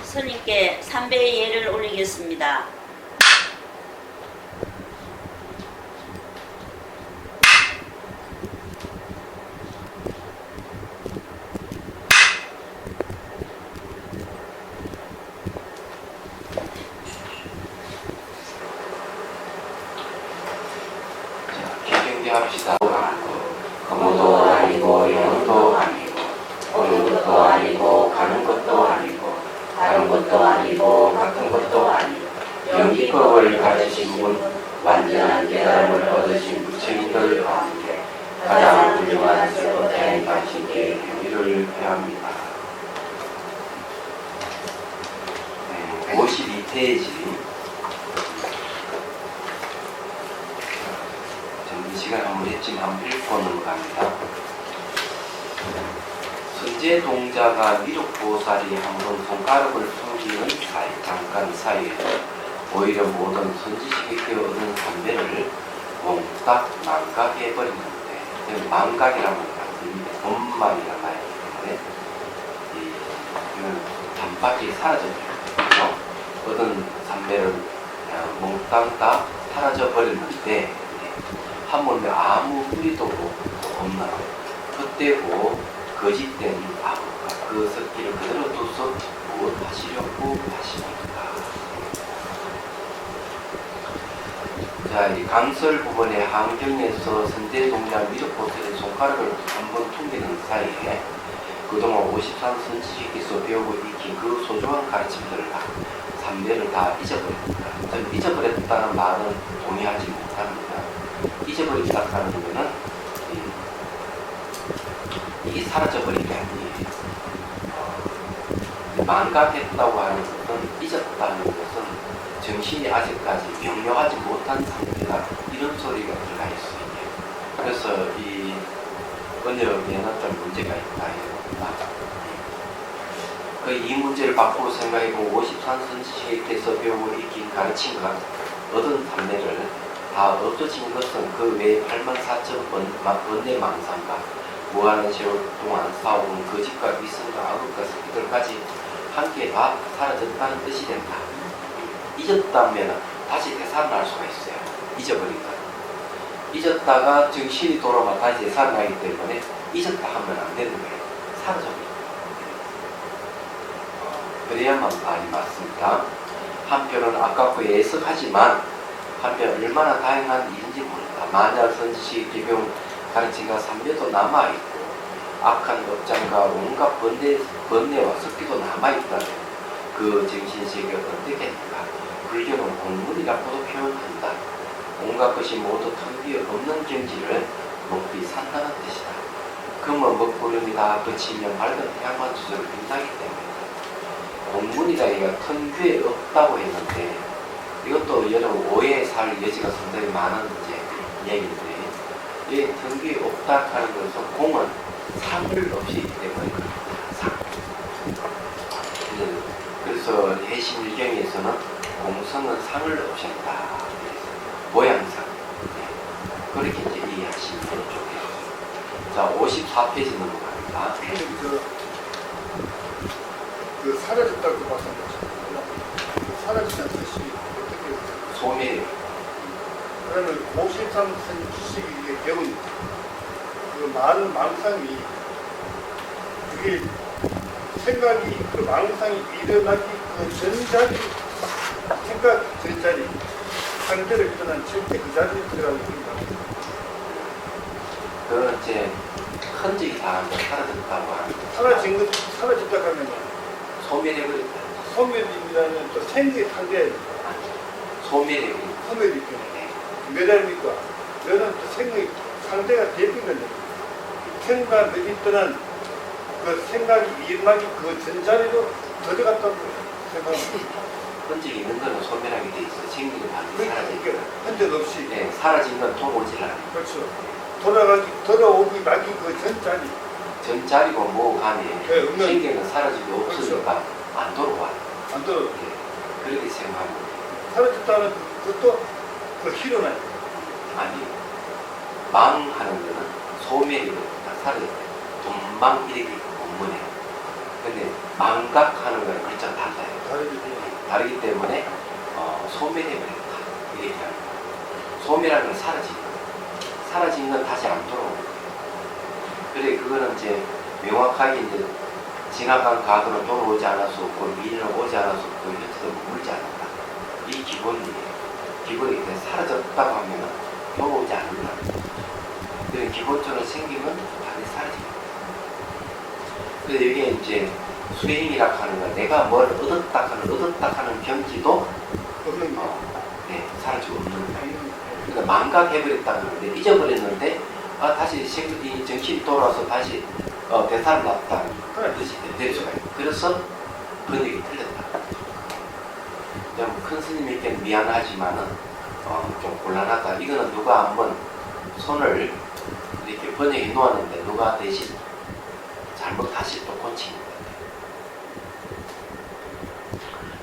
스님께 삼배의 예를 올리겠습니다. 합시다. 거모도 아니고 영도 아니고 오는 것도 아니고 가는 것도 아니고 다른 것도 아니고 같은 것도 아니고 영기법을 가르치신 분 완전한 깨달음을 얻으신 부처님들 가운데 가장 훌륭한 세보자인 당신께 경의를 표합니다. 52페이지 시간 한번 했지만 한번 읽고 넘어갑니다. 선제 동자가 미륵보살이 한번 손가락을 숨기는 사이, 잠깐 사이에 오히려 모든 선지식에게 얻은 선배를 몽딱 망각해버리는데, 망각이라는 건 원망이라고 하기 때문에 이건 단박에 사라져버려요. 얻은 선배를 몽땅 다 사라져버렸는데 한번에 아무 뿌리도 없나 헛되고 거짓된 아무가 그 습기를 그대로 둬서 무엇하시려고 하십니까? 자, 이 강설 부분의 한경에서 선제동자 미륵보살의 손가락을 한번 퉁기는 사이에 그동안 53선지식에서 배우고 익힌 그 소중한 가르침들을 다 삼배를 다 잊어버렸다. 저는 잊어버렸다는 말은 동의하지 못합니다. 잊어버리다 하는 거는 이게 사라져버린 게 아니에요. 망각했다고 하는 것은 잊었다는 것은 정신이 아직까지 명료하지 못한 상태다, 이런 소리가 들어가 있어요. 그래서 이 번역에는 좀 문제가 있다. 이 문제를 밖으로 생각해보고 53선지식에서 배우고 익힌 가르침과 얻은 판례를 다 없어진 것은 그 외에 84,000번의 망상과 무한한 세월 동안 쌓아온 거짓과 위선과 악업과 습기들까지 함께 다 사라졌다는 뜻이 된다. 잊었다면 다시 되살아날 수가 있어요. 잊어버리니까. 잊었다가 정신이 돌아와 다시 되살아나기 때문에 잊었다 하면 안 되는 거예요. 사라져버립니다. 그래야만 말이 맞습니다. 한편은 아깝고 애석하지만 한편 얼마나 다양한 일인지 모른다. 만약 선지식 배운 가르침과 삼배도 남아있고 악한 업장과 온갖 번뇌와 습기도 남아있다면 그 정신세계가 어떻게 됩니까? 불교는 공문이라고도 표현한다. 온갖 것이 모두 텅 비어 없는 경지를 먹기 산다는 뜻이다. 금은 먹구름이 다 그치면 밝은 태양만 주저를 빈다기 때문이다. 공문이라기가 텅 비어 없다고 했는데 이것도 여러분 오해에 살 여지가 상당히 많은 얘기인데, 이 텅 비어 없다 하는 것은 공은 상을 없이 있기 때문에 상. 그래서 해심일경에서는 공성은 상을 없이 한다. 모양상. 그렇게 이제 이해하시면 좋겠습니다. 자, 54페이지 넘어갑니다. 그 사라졌다고 말씀하셨잖아요. 사라진다는 뜻이 어떻게 소멸. 그러면 53선 지식이 배운 그 많은 망상이 그게 생각이 그 망상이 일어나기 그 전자리 생각 전자리 상대를 떠난 절대 그 자리에 들어가고 있습니다. 그건 이제 흔적이 다 사라졌다고 하는 사라진 것 사라졌다 하면 소멸해버렸다. 소멸이라는 또 생의 상대 소멸해버렸다. 소멸이 때문에 몇 알입니까? 너는 또 생의 상대가 대비거든요. 생각을 있던 그 생각이 일어나기 그 전자리로 들어갔다고 생각합니다. 흔적이 있는 거는 소멸하게 돼 있어. 생기는 반드시 사라지니까. 그러니까 흔적 없이. 네, 사라진 건 돌아오질 않아요. 그렇죠. 돌아오기 나기 그 전자리. 전자리고 뭐 간에 네, 없는. 생기는 사라지고 없으니까 그렇죠. 안 돌아와요. 안 떨어. 네, 그렇게 생각하면 돼요. 사라졌다는 그것도 그 희로나요. 아니, 망하는 거는 소멸이거든요. 사라졌다. 돈망 이렇게 본문에. 근데 망각하는 거는 글자 달라요. 다르기 때문에 소멸해버렸다. 이게 얘기하는 거예요. 소멸하는 건 사라지는 건 다시 안 돌아오는 거예요. 그래 그거는 이제 명확하게 이제 지나간 과거는 돌아오지 않을 수 없고 미래는 오지 않을 수 없고 현재도 머물지 않는다. 이 기본이에요. 기본이 사라졌다고 하면 돌아오지 않는다. 그래 기본적으로 생기면 다시 사라집니다. 그래서 이게 이제 수행이라고 하는 건 내가 뭘 얻었다 하는 경지도 사라지고 없는 거예요. 그러니까 망각해버렸다는 건데 잊어버렸는데 다시 이 정신이 돌아와서 다시 대사를 놨다는 뜻이 될 수가 있어요. 그래서 번역이 틀렸다. 큰 스님에게는 미안하지만은 좀 곤란하다. 이거는 누가 한번 손을 이렇게 번역해 놓았는데 누가 대신 잘못 다시 또 고친 거예요.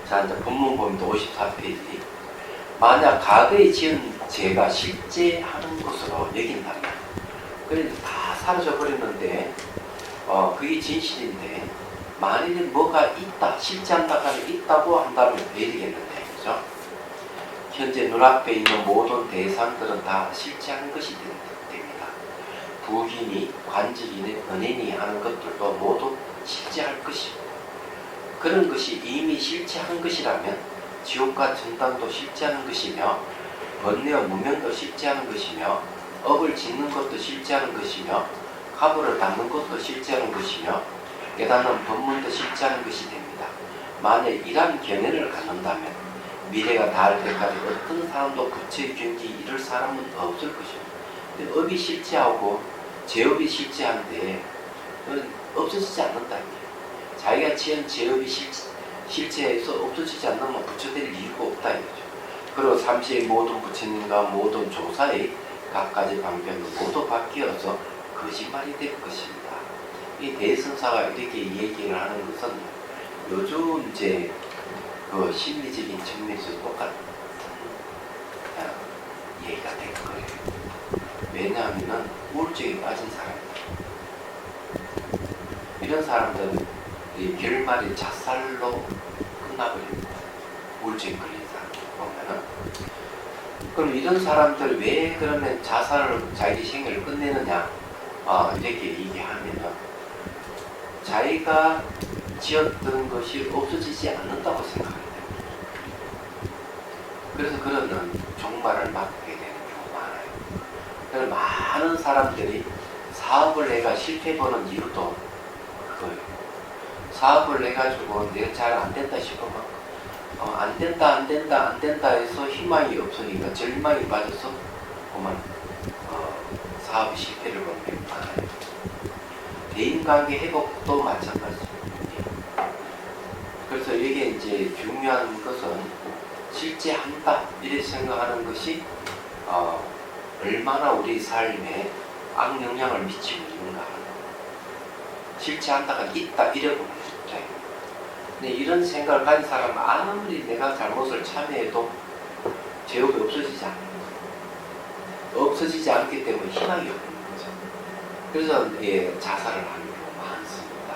자 이제 본문 보면 54페이지. 만약 과거에 지은 죄가 실제 하는 것으로 여긴다면 그래서 다 사라져 버렸는데 그게 진실인데 만일에 뭐가 있다 실제한다고 하면 있다고 한다면 돼야 되겠는데 그죠? 현재 눈앞에 있는 모든 대상들은 다 실제한 것이 됩니다. 부기니 관직이니 은혜니 하는 것들도 모두 실제할 것이고 그런 것이 이미 실제한 것이라면 지옥과 천당도 실제하는 것이며 번뇌와 무명도 실제하는 것이며 업을 짓는 것도 실제하는 것이며 가부를 닦는 것도 실제하는 것이며 깨닫는 법문도 실제하는 것이 됩니다. 만약 이러한 견해를 갖는다면 미래가 닿을 때까지 어떤 사람도 부처의 경지에 이를 사람은 없을 것입니다. 근데 업이 실제하고 제업이 실제한데 없어지지 않는다. 자기가 지은 제업이 실제해서 없어지지 않으면 부처될 이유가 없다 이거죠. 그리고 삼시의 모든 부처님과 모든 조사의 각가지 방편은 모두 바뀌어서 거짓말이 될 것입니다. 이 대선사가 이렇게 얘기를 하는 것은 요즘 이제 그 심리적인 측면에서 똑같은 얘기가 될 거예요. 왜냐하면은 우울증에 빠진 사람들, 이런 사람들은 이 결말이 자살로 끝나버립니다. 우울증에 걸린 사람들 보면은. 그럼 이런 사람들 왜 그러면 자살을 자기 생애를 끝내느냐? 이렇게 얘기하면은 자기가 지었던 것이 없어지지 않는다고 생각합니다. 그래서 그런 종말을 맞게 되는 경우가 많아요. 그래서 많은 사람들이 사업을 내가 실패해보는 이유도 그거예요. 사업을 해가지고 내가 잘 안 된다 싶으면 안 된다 해서 희망이 없으니까 절망이 빠져서 그만 사업이 실패를 보는 경우가 많아요. 대인관계 회복도 마찬가지입니다. 그래서 이게 이제 중요한 것은 실제한다 이렇게 생각하는 것이 얼마나 우리 삶에 악영향을 미치고 있는가. 실제한다가 있다 이래보는 입장입니다. 근데 이런 생각을 가진 사람은 아무리 내가 잘못을 참여해도 죄업이 없어지지 않기 때문에 희망이 없는 거죠. 그래서 자살을 하는 경우가 많습니다.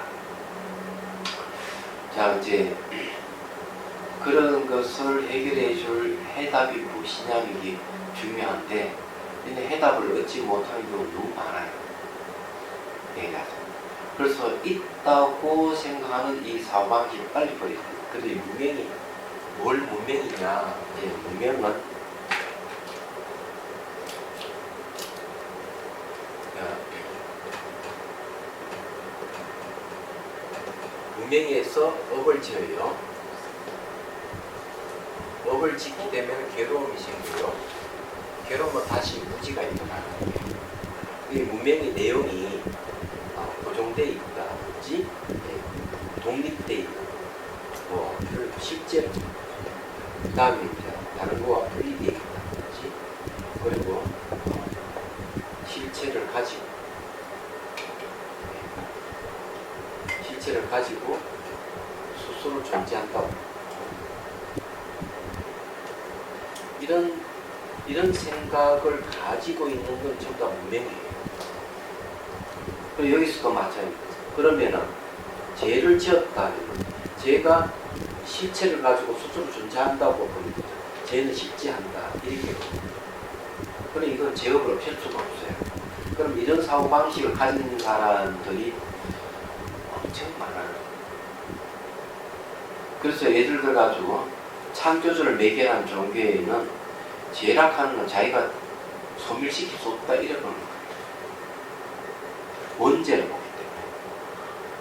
자 이제 그런 것을 해결해 줄 해답이 무엇이냐는 게 중요한데 근데 해답을 얻지 못하는 경우가 너무 많아요. 그래서 있다고 생각하는 이 사고방식을 빨리 버리고 그런데 무명이 뭘 무명이냐? 무명은 무명에서 업을 지어요. 업을 짓게 되면 괴로움이 생기고 괴로움은 다시 무지가 일어나는 거예요. 이 무명의 내용이 고정되어 있다든지 독립되어 있고 실제로 그 다음에 다른 거와 분리되어 있다든지 그리고 실체를 가지고 스스로 존재한다고 이런 생각을 가지고 있는 건 전부 다 무명이에요. 그리고 여기서도 마찬가지입니다. 그러면은 죄를 지었다면 죄가 실체를 가지고 스스로 존재한다고 보는 거죠. 죄는 실제한다 이렇게. 그래 이건 죄업을 없앨 수가 없어요. 그럼 이런 사고 방식을 가진 사람들이 엄청 많아요. 그래서 예를 들어 가지고 창조주를 매개한 종교에는 죄락하는 건 자기가 소멸시킬 수 없다 이래 보는 거예요. 원죄를 보기 때문에.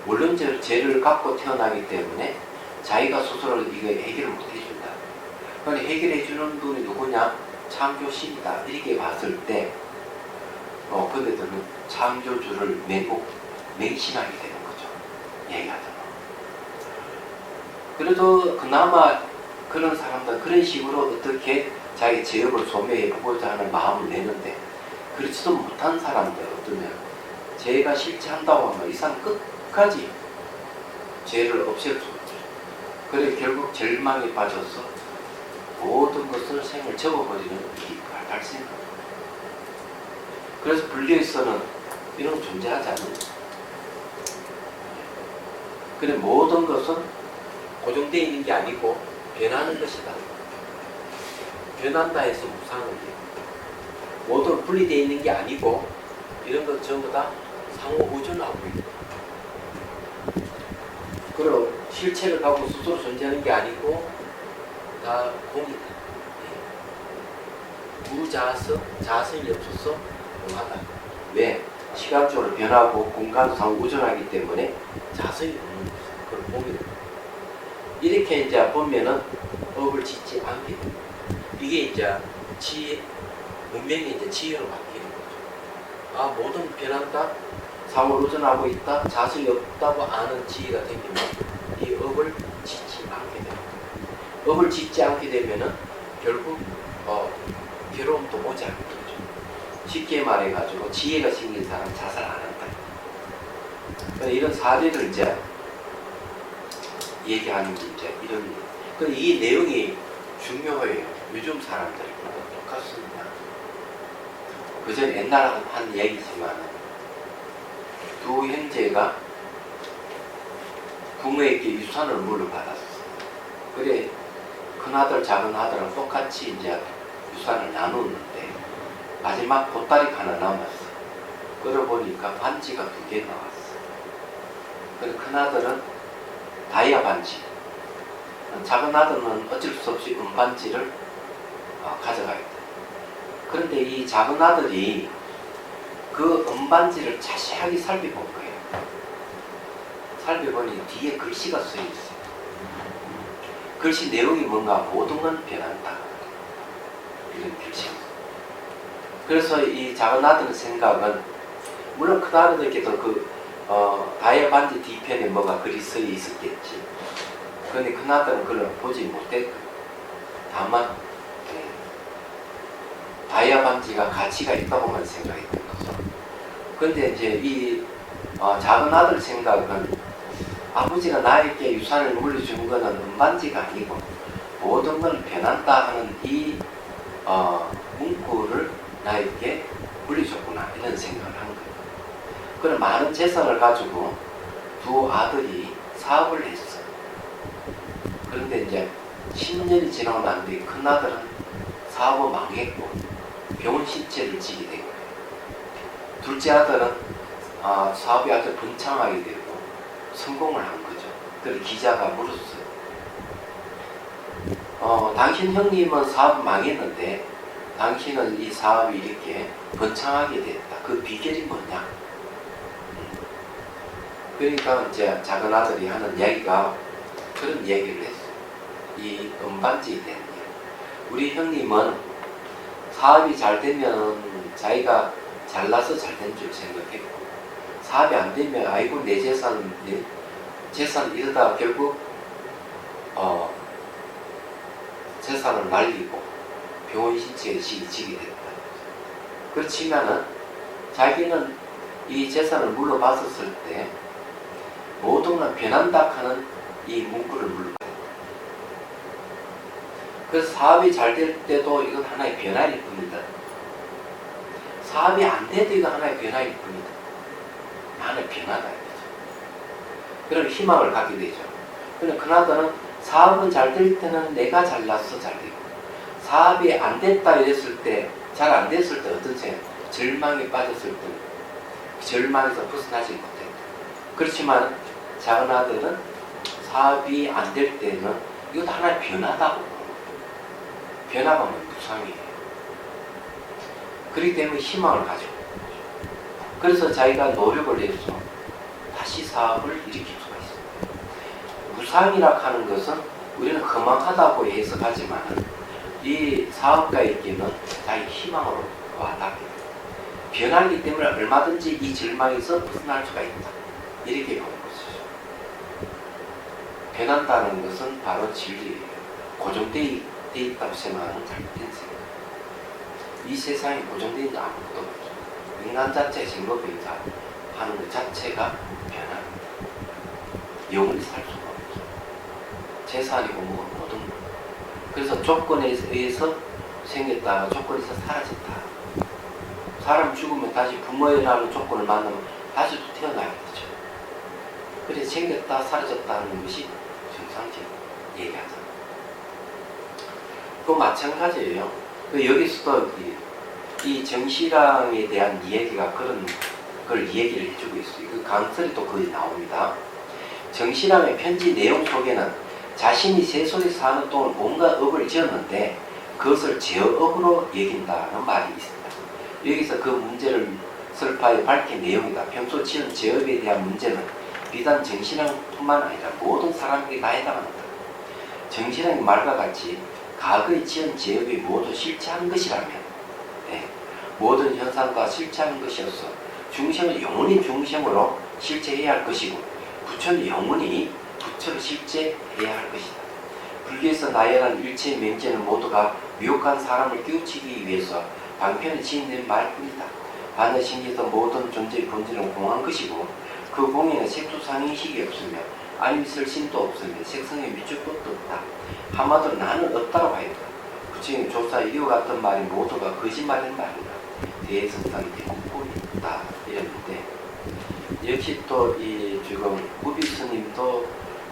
원론죄로 죄를 갖고 태어나기 때문에 자기가 스스로 이거 해결을 못 해준다. 그러니 해결해 주는 분이 누구냐? 창조신이다. 이렇게 봤을 때 그들은 창조주를 맹신하게 되는 거죠. 얘기하자면. 그래도 그나마 그런 사람들 그런 식으로 어떻게 자기 죄업을 소멸해보고자 하는 마음을 내는데 그렇지도 못한 사람들 어떠면 죄가 실체한다고 하면 이 사람 끝까지 죄를 없앨 수 없죠. 그래 결국 절망에 빠져서 모든 것을 생을 접어버리는 일이 발생합니다. 그래서 불교에서는 이런 건 존재하지 않는 거예요. 그래 모든 것은 고정되어 있는 게 아니고 변하는 것이다. 변한다 해서 무상을 모든 분리되어 있는 게 아니고 이런 것 전부 다 상호 보존하고 있다. 그리고 실체를 갖고 스스로 존재하는 게 아니고 다 공이다. 무자성, 자성이 없어서 공하다. 왜? 시간적으로 변하고 공간도 상호 보존하기 때문에 자성이 없는 거죠. 그걸 공이다. 이렇게 이제 보면은 업을 짓지 않게 됩니다. 이게 이제 지혜, 문명이 이제 지혜로 바뀌는 거죠. 아, 모든 변한다, 상호를 의존하고 있다, 자성이 없다고 아는 지혜가 생기면 이 업을 짓지 않게 됩니다. 업을 짓지 않게 되면은 결국 괴로움도 오지 않게 되죠. 쉽게 말해가지고 지혜가 생긴 사람 자살 안 한다. 이런 사례를 이제 얘기하는 게 이제 이런. 근데 이 내용이 중요해요. 요즘 사람들이 똑같습니다. 그저 옛날 한 얘기지만 두 형제가 부모에게 유산을 물려받았어. 그래 큰아들 작은아들은 똑같이 이제 유산을 나누는데 마지막 보따리가 하나 남았어. 끌어보니까 반지가 2개 나왔어. 그래 큰아들은 다이아 반지, 작은 아들은 어쩔 수 없이 은반지를 가져가야 돼. 그런데 이 작은 아들이 그 은반지를 자세하게 살펴본 거예요. 살펴보니 뒤에 글씨가 쓰여 있어요. 글씨 내용이 뭔가 모든 건 변한다. 이런 글씨. 그래서 이 작은 아들의 생각은 물론 큰 아들에게도 다이아 반지 뒤편에 뭐가 글이 쓰여 있었겠지. 그런데 큰아들은 그걸 보지 못했고 다만 다이아 반지가 가치가 있다고만 생각했던 거죠. 그런데 이제 이 작은 아들 생각은 아버지가 나에게 유산을 물려준 거는 은반지가 아니고 모든 걸 변한다 하는 이 문구를 나에게 물려줬구나 이런 생각을 한 거예요. 그런 많은 재산을 가지고 두 아들이 사업을 했어. 그런데 이제 10년이 지나고 난 뒤에 큰아들은 사업은 망했고 병원 신체를 지게 된 거예요. 둘째 아들은 사업이 아주 번창하게 되고 성공을 한 거죠. 그래서 기자가 물었어요. 당신 형님은 사업 망했는데 당신은 이 사업이 이렇게 번창하게 됐다. 그 비결이 뭐냐? 그러니까 이제 작은 아들이 하는 이야기가 그런 얘기를 했어요. 이 은반지에 대한 이야기. 우리 형님은 사업이 잘 되면 자기가 잘나서 잘 된 줄 생각했고 사업이 안 되면 아이고 내 재산 이러다 결국 재산을 날리고 병원 신체에 지게 됐다. 그렇지만은 자기는 이 재산을 물려받았을 때 모든 건 변한다 하는 이 문구를 물려받았다. 그래서 사업이 잘 될 때도 이건 하나의 변화일 뿐이다. 사업이 안 돼도 이건 하나의 변화일 뿐이다. 하나의 변화다. 그럼 희망을 갖게 되죠. 그런데 큰아들은 사업은 잘 될 때는 내가 잘나서 잘 되고, 사업이 안 됐다 이랬을 때, 잘 안 됐을 때 어떤 생각? 절망에 빠졌을 때, 절망에서 벗어나지 못해. 그렇지만 작은 아들은 사업이 안 될 때는 이것도 하나의 변화다고. 변화가 뭐 무상이에요. 그렇기 때문에 희망을 가지고. 그래서 자기가 노력을 해서 다시 사업을 일으킬 수가 있습니다. 무상이라 하는 것은 우리는 허망하다고 해석하지만 이 사업가에게는 자기 희망으로 와닿게 변하기 때문에 얼마든지 이 절망에서 벗어날 수가 있다. 이렇게 보는 것이죠. 변한다는 것은 바로 진리예요. 고정되어 있다고 생각하는 잘못된 생각. 이 세상에 고정되어 있는 아무것도 없죠. 인간 자체 생로병사 하는 것 자체가 변합니다. 영원히 살 수가 없죠. 재산이고 뭐 모든 것. 그래서 조건에 의해서 생겼다가 조건에서 사라진다. 사람 죽으면 다시 부모라는 조건을 만나면 다시 또 태어나야겠죠. 그래서 생겼다 사라졌다는 것이 정상적인 얘기하잖아요. 또 마찬가지예요. 여기서도 이 정신랑에 대한 이야기가 그런 걸 얘기를 해주고 있어요. 그 강설이 또 거기 나옵니다. 정신랑의 편지 내용 속에는 자신이 세속에 사는 동안 온갖 업을 지었는데 그것을 제어업으로 여긴다는 말이 있습니다. 여기서 그 문제를 설파해 밝힌 내용이다. 평소 지은 제업에 대한 문제는 비단 정신랑뿐만 아니라 모든 사람에게 다 해당한다. 정신랑의 말과 같이 과거에 지은 제업이 모두 실체한 것이라면 모든 현상과 실체한 것이어서 중생은 영원히 중생으로 실체해야 할 것이고 부처는 영원히 부처로 실체해야 할 것이다. 불교에서 나열한 일체 명제는 모두가 미혹한 사람을 깨우치기 위해서 방편에 지어낸 말뿐이다. 반야심리에서 모든 존재의 본질은 공한 것이고 그 공에는 색소상의식이 없으며 아님쓸 신도 없으며 색성에 미칠 것도 없다. 한마디로 나는 없다고 하였다. 부처님 조사 이와 같은 말이 모두가 거짓말인 말이다. 대성상이 대국보이 있다. 이랬는데 역시 또 이 지금 구비 스님도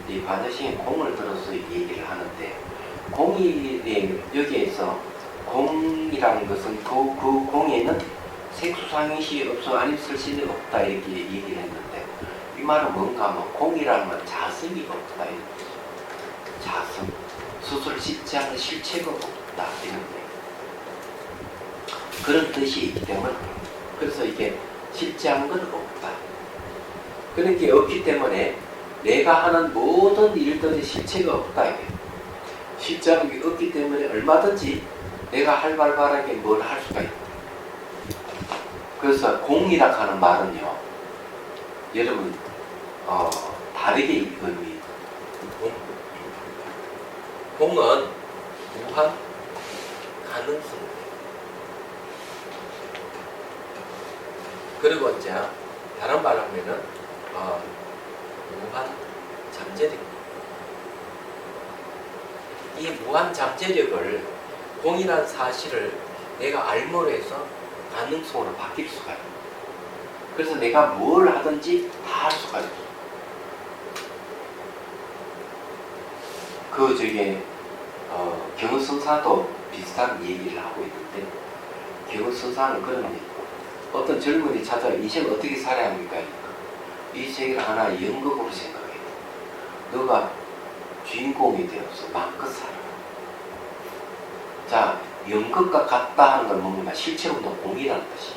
이 반야심의 공을 들어서 얘기를 하는데 공이 여기에서 공이라는 것은 그 공에는 색소상의식이 없어 아님쓸 신이 없다 이렇게 얘기를 했는데 이 말은 뭔가 하면 공이라는 건 자성이 없다. 자성. 스스로 씻지 않는 실체가 없다. 이런데 그런 뜻이 있기 때문에 그래서 이게 실체한 건 없다. 그런 게 없기 때문에 내가 하는 모든 일들이 실체가 없다. 이게. 실체하는 게 없기 때문에 얼마든지 내가 활발하게 뭘 할 수가 있다. 그래서 공이라 하는 말은요. 여러분 다르게 의미해요. 공은 무한 가능성. 그리고 이제 다른 말로 하면은 무한 잠재력. 이 무한 잠재력을 공이라는 사실을 내가 알므로 해서 가능성으로 바뀔 수가 있어요. 그래서 내가 뭘 하든지 다 할 수가 있어요. 그 저기 경우선사도 비슷한 얘기를 하고 있는데 경우선사는 그런 얘기. 어떤 젊은이 찾아 인생을 어떻게 살아야 합니까? 이 세계를 하나 연극으로 생각해요. 너가 주인공이 되어서 마음껏 살아. 자, 연극과 같다 하는 건 뭔가 실체로도 공이라는 뜻이에요.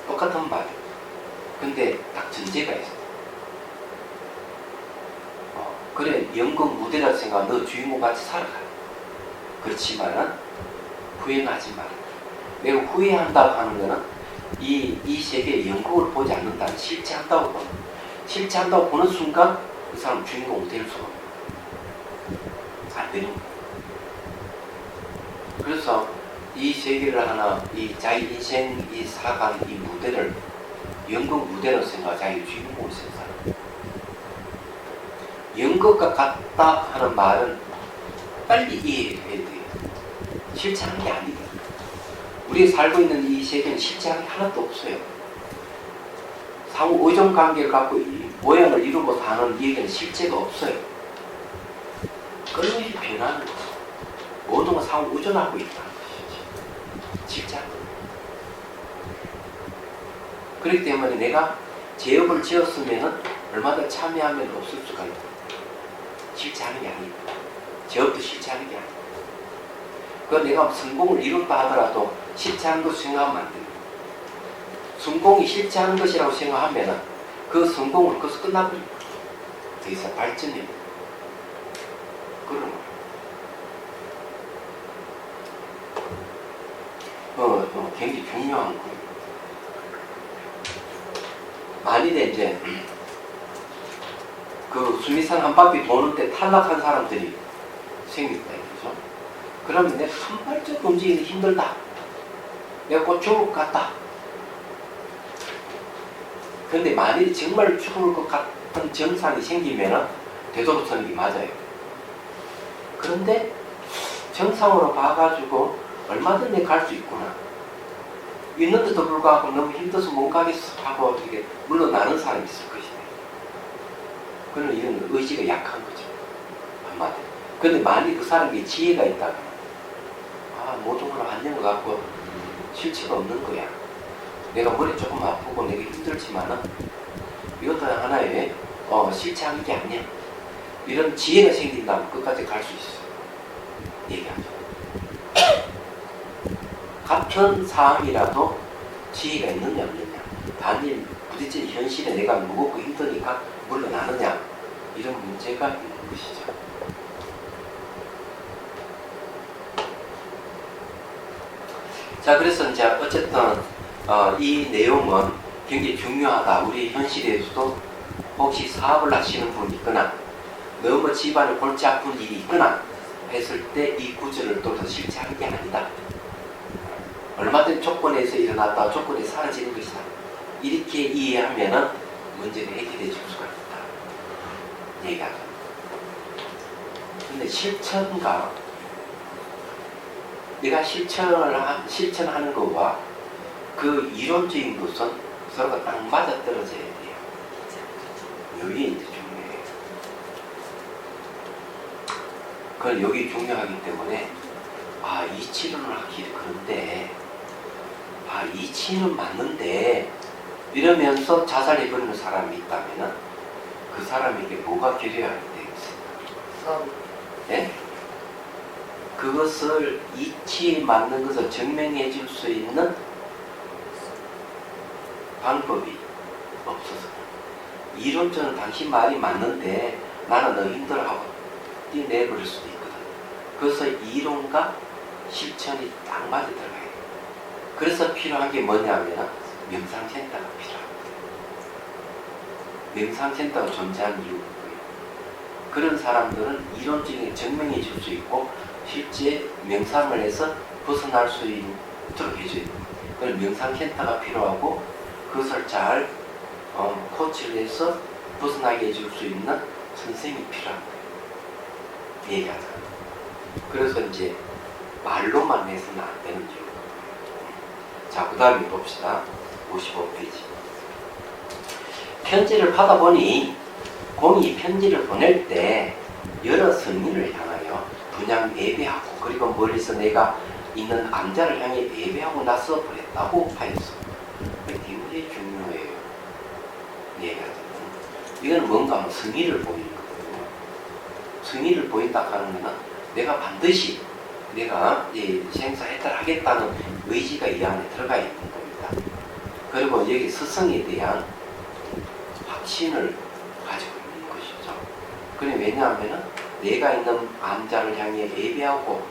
똑같은 말이에요. 근데 딱 전제가 있어요. 그래, 연극 무대라 생각하면 너 주인공 같이 살아가. 그렇지만은 후회하지 마라. 내가 후회한다고 하는 거는 이 세계의 연극을 보지 않는다는 실체한다고 보는. 실체한다고 보는 순간 그 사람 주인공 될 수가 없는. 안 되는 거예요. 그래서 이 세계를 하나, 이 자기 인생이 살아가는 이 무대를 연극 무대로 생각하고 자기 주인공을 생각하는. 연극과 같다 하는 말은 빨리 이해해야 돼요. 실체하는 게 아니다. 우리가 살고 있는 이 세계는 실체하는 게 하나도 없어요. 상호 의존 관계를 갖고 이 모양을 이루고 사는 얘기는 실체가 없어요. 끊임없이 변하는 거죠. 모든 걸 상호 우전하고 있다는 것이죠. 실제로. 그렇기 때문에 내가 제업을 지었으면 얼마나 참여하면 없을 수가 있다. 실제하는 게 아니다. 제업도 실제하는 게 아니다. 그 내가 성공을 이뤘다 하더라도 실제하는 것을 생각하면 안 됩니다. 성공이 실제하는 것이라고 생각하면 그 성공은 거기서 끝나버립니다. 더 이상 발전이 없습니다. 그런 거예요. 굉장히 중요한 거예요. 만일에 이제 그 수미산 한 바퀴 도는데 탈락한 사람들이 생겼다 이거죠. 그러면 내가 한 발짝 움직이기 힘들다. 내가 곧 죽을 것 같다. 근데 만일에 정말 죽을 것 같은 증상이 생기면 되도록서는 맞아요. 그런데 정상으로 봐가지고 얼마든지 갈 수 있구나. 있는데도 불구하고 너무 힘들어서 못 가겠어 하고 이게 물러나는 사람이 있을 것이다. 그는 이런 의지가 약한 거죠. 한마디로. 근데 만일 그 사람에게 지혜가 있다면 모든 걸 안정을 갖고 실체가 없는 거야. 내가 머리 조금 아프고 내가 힘들지만은 이것도 하나의 실체하는 게 아니야. 이런 지혜가 생긴다면 끝까지 갈 수 있어. 얘기하죠. 같은 상황이라도 지혜가 있느냐 없느냐. 단지 부딪힌 현실에 내가 무겁고 힘드니까 물러나느냐. 이런 문제가 있는 것이죠. 자, 그래서 이제 어쨌든 이 내용은 굉장히 중요하다. 우리 현실에서도 혹시 사업을 하시는 분이 있거나 너무 집안에 골치 아픈 일이 있거나 했을 때 이 구절을 또 실체하는 게 아니다. 얼마든지 조건에서 일어났다 조건이 사라지는 것이다. 이렇게 이해하면은 문제가 해결될 수가 있다. 얘기하죠. 근데 실천과 내가 실천하는 것과 그 이론적인 것은 서로가 딱 맞아떨어져야 돼요. 여기 이제 중요해요. 그건 여기 중요하기 때문에 이 치료를 하기 그런데 이 치료는 맞는데 이러면서 자살해버리는 사람이 있다면 그 사람에게 뭐가 필요하게 되겠습니까? 네? 그것을 이치에 맞는 것을 증명해 줄 수 있는 방법이 없어서 이론적으로 당신 말이 맞는데 나는 너무 힘들어하고 뛰어내버릴 수도 있거든. 그래서 이론과 실천이 딱 맞아 들어가요. 그래서 필요한 게 뭐냐면 명상센터가 필요합니다. 명상센터가 존재하는 이유가 뭐예요? 그런 사람들은 이론적인 증명해 줄 수 있고 실제 명상을 해서 벗어날 수 있도록 해줘야 됩니다. 그래서 명상센터가 필요하고 그것을 잘 코치를 해서 벗어나게 해줄 수 있는 선생님이 필요합니다. 얘기하자. 그래서 이제 말로만 해서는 안 되는 이유. 자, 그 다음에 봅시다. 55페이지. 편지를 받아보니 공이 편지를 보낼 때 여러 성인을 향하여 분양 예배하고 그리고 멀리서 내가 있는 암자를 향해 예배하고 나서 보냈다고 하였어. 굉장히 중요해요. 얘기하자면 이건 뭔가 하면 성의를 보이는 거거든요. 성의를 보인다 하는 것은 내가 반드시 내가 생사해탈 하겠다는 의지가 이 안에 들어가 있는 겁니다. 그리고 여기 스승에 대한 확신을 가지고 있는 것이죠. 그래 왜냐하면 내가 있는 암자를 향해 예배하고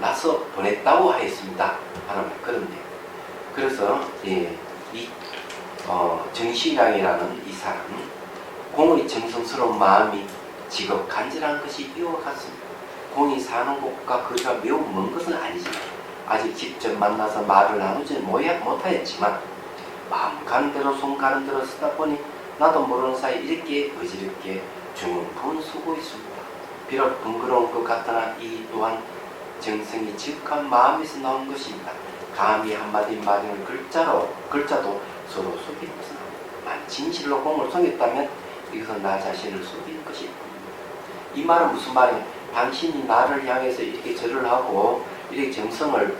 나서 보냈다고 하였습니다. 하는 그런 내용. 그래서 이 정신양이라는 이 사람은 공의 정성스러운 마음이 지극 간절한 것이 이와 같습니다. 공이 사는 곳과 거리가 매우 먼 것은 아니지만 아직 직접 만나서 말을 나누지 못하였지만 마음 가는 대로 손 가는 대로 쓰다 보니 나도 모르는 사이 이렇게 어지럽게 중은 쓰고 있습니다. 비록 번거로운 것 같으나 이 또한 정성이 지극한 마음에서 나온 것입니다. 감히 한마디 말을 글자도 서로 속이는 것은 아닙니다. 진실로 공을 속였다면 이것은 나 자신을 속이는 것입니다. 이 말은 무슨 말이냐? 당신이 나를 향해서 이렇게 절을 하고 이렇게 정성을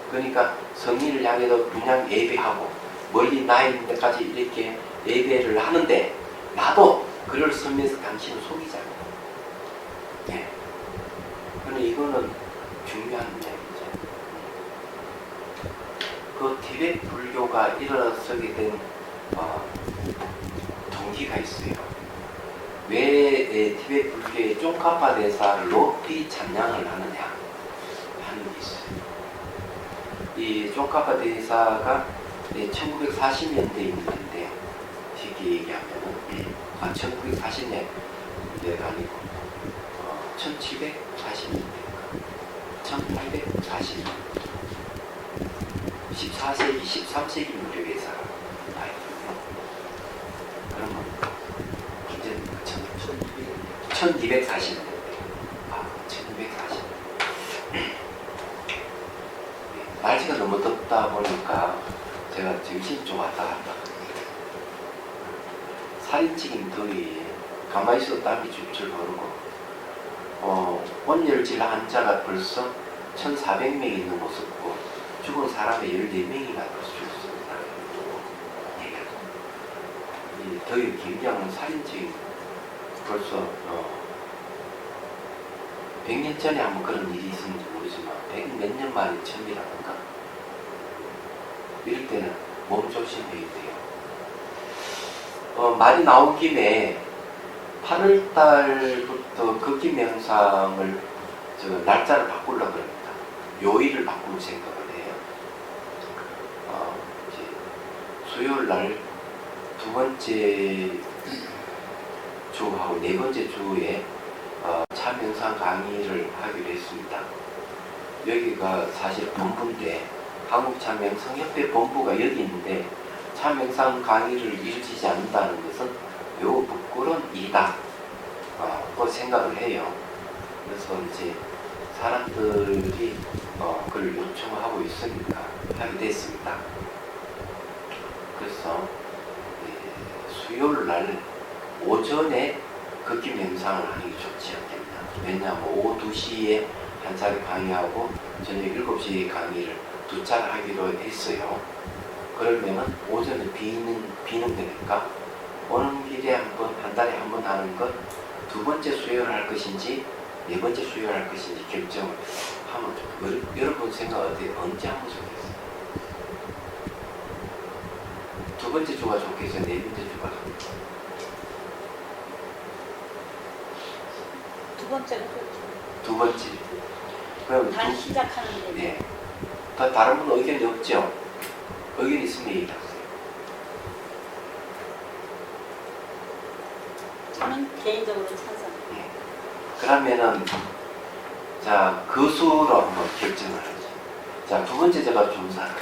그러니까 성리를 향해서 그냥 예배하고 멀리 나 있는 데까지 이렇게 예배를 하는데 나도 그를 섬에서 당신을 속이잖아요. 네. 그런데 이거는 중요한 이야기죠. 그 티베트 불교가 일어서게 된 동기가 있어요. 왜 티베트 불교의 쫑카파 대사를 높이 찬양을 하느냐 하는 게 있어요. 이 쫑카파 대사가 1940년대에 있는데 쉽게 얘기하면은 1940년대가 아니고 1740년대인가 1840년 14세기 13세기 무렵에 살아있거든요. 그러면 언제입니까? 1240년대. 1240년. 날씨가 너무 덥다 보니까 제가 정신이 좀 왔다 갔다 합니다. 살인적인 더위에 가만히 있어도 땀이 줄줄 흐르고 온열질 환자가 벌써 1400명이 넘었었고 죽은 사람이 14명이나 죽었습니다. 이 더위 굉장히 살인적인 벌써 100년 전에 한번 그런 일이 있었는지 모르지만 100몇 년 만에 처음이라든가 이럴 때는 몸 조심해야 돼요. 말이 나온 김에 8월달부터 극기 명상을 날짜를 바꾸려고 합니다. 요일을 바꿀 생각을 해요. 이제 수요일 날 두 번째 주하고 네 번째 주에 참명상 강의를 하기로 했습니다. 여기가 사실 본부인데 한국참명성협회 본부가 여기 있는데 참명상 강의를 이루어지지 않는다는 것은 매우 부끄러운 일이다 고 생각을 해요. 그래서 이제 사람들이 그걸 요청하고 있으니까 하게 됐습니다. 그래서 수요일 날 오전에 극기 명상을 하는 게 좋지 않겠나. 왜냐하면 오후 2시에 한 차례 강의하고 저녁 7시에 강의를 두 차례 하기로 했어요. 그러면은 오전에 비는 되니까 오는 길에 한 달에 한 번 하는 것 두 번째 수요일 할 것인지 네 번째 수요일 할 것인지 결정을 하면 좋고 여러분 생각 어때요? 언제 하면 좋겠어요? 두 번째 주가 좋겠어요? 네 번째 주가 좋겠어요? 두 번째는 그렇죠. 두 번째. 그럼 단 시작하는데. 네. 다른 분 의견이 없죠? 의견 있으면 얘기하세요. 저는 개인적으로 찬성. 네. 그러면은 자, 그 수로 한번 결정을 하죠. 자, 두 번째 제가 좋은 사람.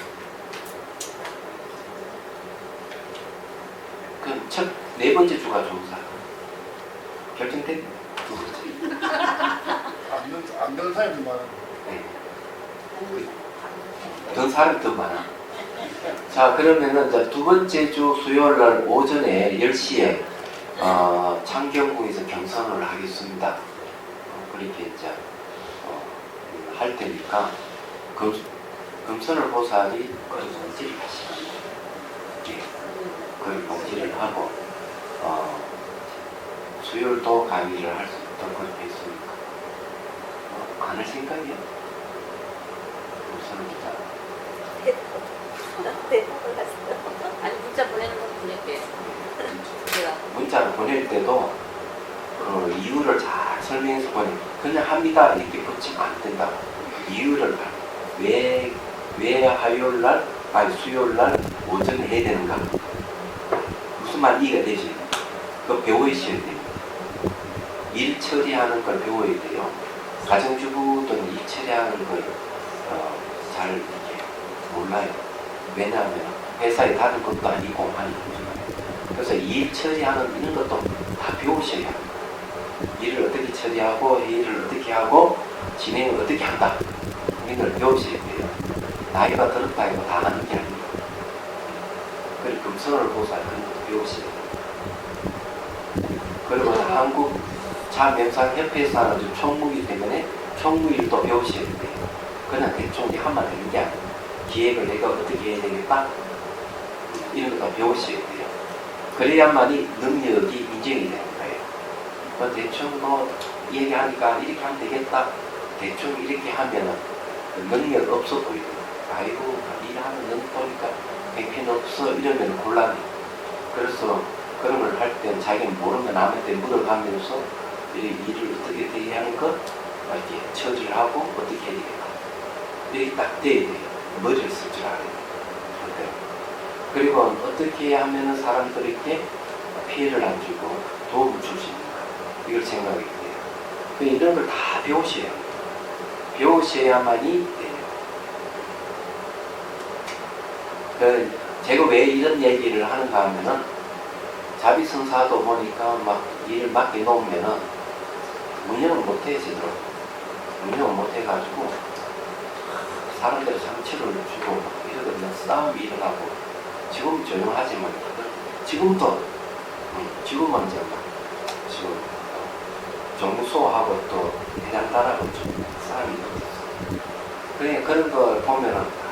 그럼 네 번째 주가 좋은 사람. 결정된 두 번째. 안 되는 사람이 많아. 네. 더 사람이 더 많아. 자, 그러면은 이제 두 번째 주 수요일 날 오전에 10시에 창경궁에서 경선을 하겠습니다. 그렇게 이제 할 테니까 금선을 보살이 그런 봉지를 하시면 예, 그 봉지를 하고 수요일도 강의를 할 수 있도록 그렇게 했으니까 안 할 생각이야. 금선을 보살. 네, 아니 문자 보내는 거 보낼게요. 제가 문자를 보낼 때도 이유를 잘 설명해서 보내. 그냥 합니다 이렇게 붙이면 안 된다. 이유를 왜 화요일 날, 아니 수요일 날 오전에 해야 되는가? 무슨 말 이해가 되지? 그거 배우셔야 돼요. 일 처리하는 걸 배워야 돼요. 가정주부들은 일 처리하는 걸 잘 이렇게 몰라요. 왜냐하면 회사에 다른 것도 아니고 하니까. 그래서 일 처리하는 이런 것도 다 배우셔야 합니다. 일을 어떻게 처리하고 회의를 어떻게 하고 진행을 어떻게 한다. 이런 걸 배우셔야 돼요. 나이가 들었다 해도 다 하는 게 아니에요. 그리고 금선을 보살 그런 것도 배우셔야 돼요. 그리고 한국 자명상협회에서 하는 총무일 때문에 총무일도 배우셔야 돼요. 그냥 대충 하면 되는 게 아니에요. 기획을 내가 어떻게 해야 되겠다? 이런 것도 배우셔야 돼요. 그래야만이 능력이 인정이 되는 거예요. 뭐 대충 뭐 얘기하니까 이렇게 하면 되겠다. 대충 이렇게 하면은 능력 없어 보이고, 아이고 일하면 너무 보니까 형편없어 이러면 곤란해. 그래서 그런 걸 할 때는 자기는 모르면 남한테 물어가면서 이 일을 어떻게 해야 하는 것 이렇게 처리를 하고 어떻게 해야 되겠다. 이렇게 딱 돼야 돼요. 머리를 쓸 줄 알아야 돼요. 그리고 어떻게 하면 사람들에게 피해를 안 주고 도움을 줄 수 있는가, 이걸 생각해야 돼요. 이런 걸 다 배우셔야 해요. 배우셔야만이 돼요. 제가 왜 이런 얘기를 하는가 하면은 자비성사도 보니까 막 일을 맡겨놓으면은 운영을 못해 제대로. 운영을 못해가지고 사람들이 상처를 주고 이러거든요. 싸움이 일어나고. 지금 조용하지만 지금도 지금은 이제 지금 정무소하고 또 해당단하고 좀 싸움이 일어났어요. 그러니까 그런 걸 보면은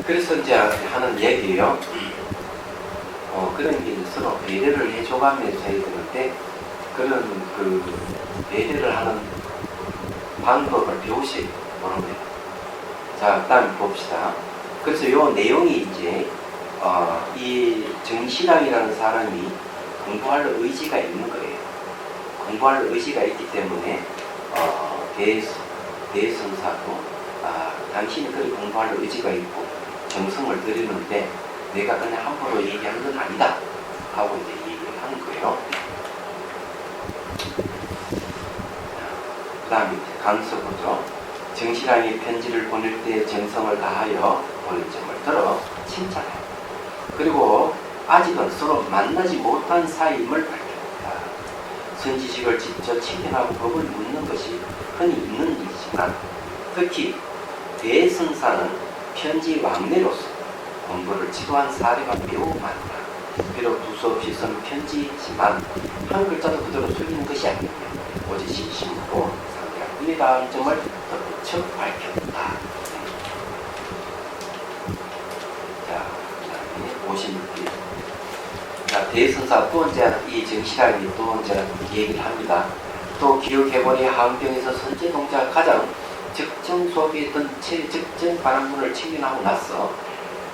그래서 이제 하는 얘기예요. 그런 게 서로 배려를 해줘가면서 해야 되는데 그런 그 배려를 하는 방법을 배우셔야 보는 거예요. 자, 그다음에 봅시다. 그래서 요 내용이 이제 이 정신왕이라는 사람이 공부할 의지가 있는 거예요. 공부할 의지가 있기 때문에 대성사도 당신이 그리 공부할 의지가 있고 정성을 들이는데 내가 그냥 함부로 얘기하는 건 아니다 하고 이제 얘기를 하는 거예요. 그 다음에 강서 보죠. 정신왕이 편지를 보낼 때 정성을 다하여 보낸 점을 들어 칭찬해요. 그리고 아직은 서로 만나지 못한 사이임을 밝혔다. 선지식을 직접 친견하고 법을 묻는 것이 흔히 있는 일이지만 특히 대성사는 편지 왕래로서 공부를 지도한 사례가 매우 많다. 비록 두서없이 쓴 편지이지만 한 글자도 그대로 숨기는 것이 아니며 오직 진심으로 상대가 뿐이라는 점을 덧붙여 밝혔다. 자, 그 다음에 56기. 자, 대성사 또 이제 이 정신학이 또 이제 얘기를 합니다. 또 기억해보니 하은병에서 선제동자가 가장 적정 속에 있던 최적정 바람문을 책임하고 나서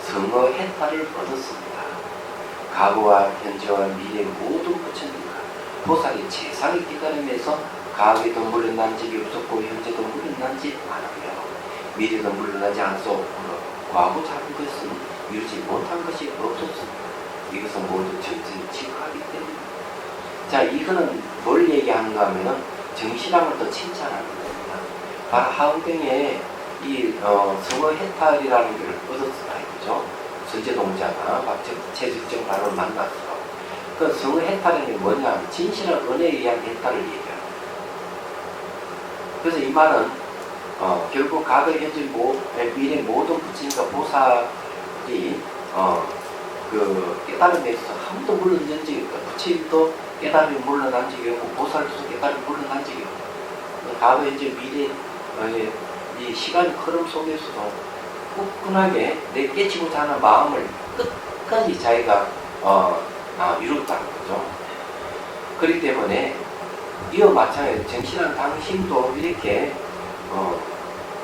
성어 해탈을 얻었습니다. 과거와 현재와 미래 모든 부처님과 보살이 재상을 기다리면서 과거에도 물러난 적이 없었고 현재도 물러난 지 않으며 미래도 물러나지 않았으므로 과거 잡은 것은 이루지 못한 것이 없었습니다. 이것은 모두 정성이 지극하기 때문에. 자, 이거는 뭘 얘기하는가 하면은 정신왕을 더 칭찬하는 겁니다. 바로 하은병에 이 성어 해탈이라는 걸 얻었다 이거죠. 선제동자가 최적정 바람을 만났어. 그 성어 해탈이 뭐냐? 진실한 은혜에 의한 해탈을 얘기합니다. 그래서 이 말은 결국 과거, 현재, 미래 모든 부처님과 보살이 그 깨달음에 있어서 한 번도 물러난 적이 없다. 부처님도 깨달음이 물러난 적이 없고 보살도 깨달음이 물러난 적이 없다. 과거, 현재, 미래 이 시간의 흐름 속에서도 굳건하게 내 깨치고자 하는 마음을 끝까지 자기가 이뤘다는 거죠. 그렇기 때문에 이와 마찬가지로 정신한 당신도 이렇게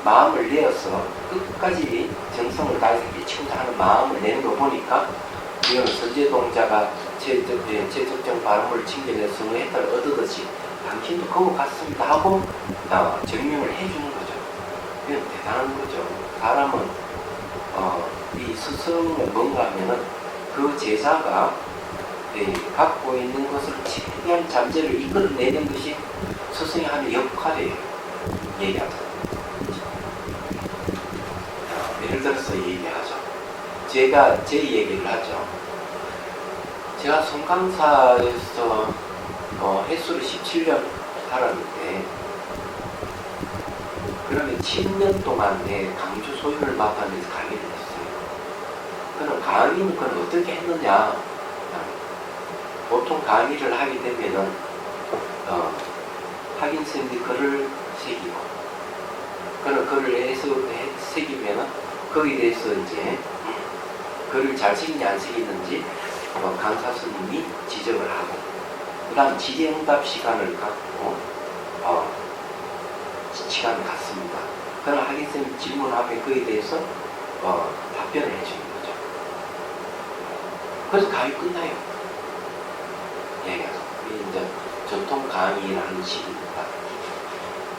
마음을 내어서 끝까지 정성을 다해서 깨치고자 하는 마음을 내는 거 보니까 이건 선제동자가 최적정 발음을 챙겨내 성의했다를 얻었듯이 당신도 그거 같습니다 하고 증명을 해주는 거죠. 이건 대단한 거죠. 사람은 이 스승은 뭔가 하면은 그 제자가 갖고 있는 것을 최대한 잠재를 이끌어내는 것이 스승이 하는 역할이에요. 얘기하잖아요. 예를 들어서 얘기하죠. 제가 제 얘기를 하죠. 제가 송강사에서 횟수를 17년 살았는데 그러면 10년 동안 내 강주 소유를 맡으면서 강의를 했어요. 그는 강의는 그는 어떻게 했느냐. 보통 강의를 하게 되면은 학인 선생님이 글을 새기고 그는 글을 새기면은 거기에 대해서 이제 글을 잘 새기냐 안 새기는지 강사 스님이 지적을 하고 그 다음 질의응답 시간을 갖고 시간을 갖습니다. 그러나 학인 선생님이 질문하면 그에 대해서 답변을 해주는 거죠. 그래서 강의 끝나요. 얘기해서 이제 전통 강의라는 식입니다.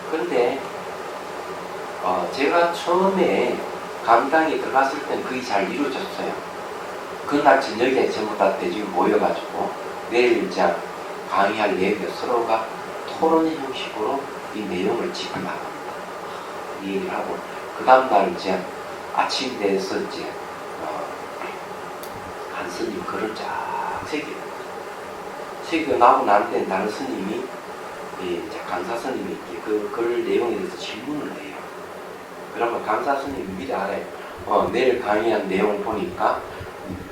그런데 제가 처음에 강당에 들어갔을 때는 거의 잘 이루어졌어요. 그날 저녁에 전부 다 대중이 모여가지고 내일 이제 강의할 내용을 서로가 토론 형식으로 이 내용을 짚어 나갑니다. 이 얘기를 하고 그 다음날 이제 아침 돼서 이제 한 스님 글을 쫙 새겨 나고 난 때는 다른 스님이 이제 강사 스님이 그 글 내용에 대해서 질문을 해요. 그러면 강사 스님이 미리 알아요. 내일 강의한 내용 보니까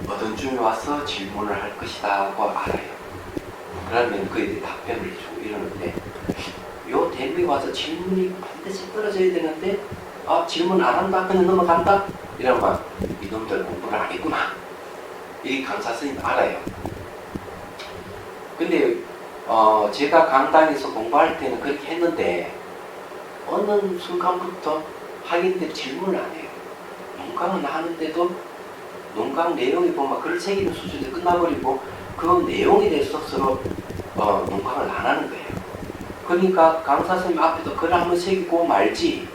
어떤 중에 와서 질문을 할 것이다 하고 알아요. 그러면 그에 대해 답변을 해주고 이러는데 요 대목에 와서 질문이 반드시 떨어져야 되는데 질문 안 한다? 그냥 넘어간다? 이러면 이놈들 공부를 안 했구나. 이 강사 스님이 알아요. 근데 제가 강당에서 공부할 때는 그렇게 했는데 어느 순간부터 학인들이 질문을 안 해요. 논강은 하는데도 논강 내용이 보면 글을 새기는 수준에 끝나버리고 그 내용에 대해서 서로 논강을 안 하는 거예요. 그러니까 강사 선생님 앞에도 글을 한번 새기고 말지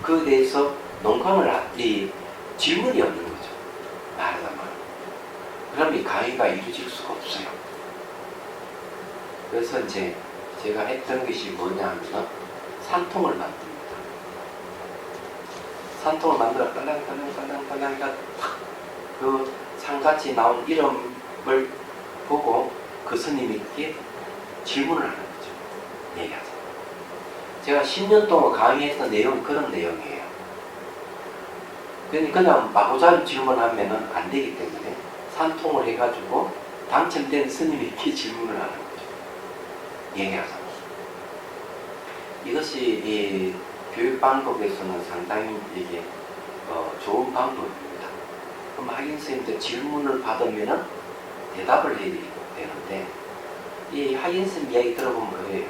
그에 대해서 논강을 질문이 없는 거죠. 말하자면. 그럼 이 강의가 이루어질 수가 없어요. 그래서 이제 제가 했던 것이 뭐냐 하면 산통을 만듭니다. 산통을 만들어 빨랑빨랑 그 상같이 나온 이름을 보고 그 스님에게 질문을 하는 거죠. 얘기하자. 제가 10년 동안 강의했던 내용이 그런 내용이에요. 그냥 마구잡이 질문하면 안 되기 때문에 산통을 해가지고 당첨된 스님에게 질문을 하는 거죠. 얘기하자. 이것이 이 교육 방법에서는 상당히 이게 좋은 방법입니다. 그럼 학인 선생님들 질문을 받으면 대답을 해야 되는데 이 학인 선생님 이야기 들어보면 그래요.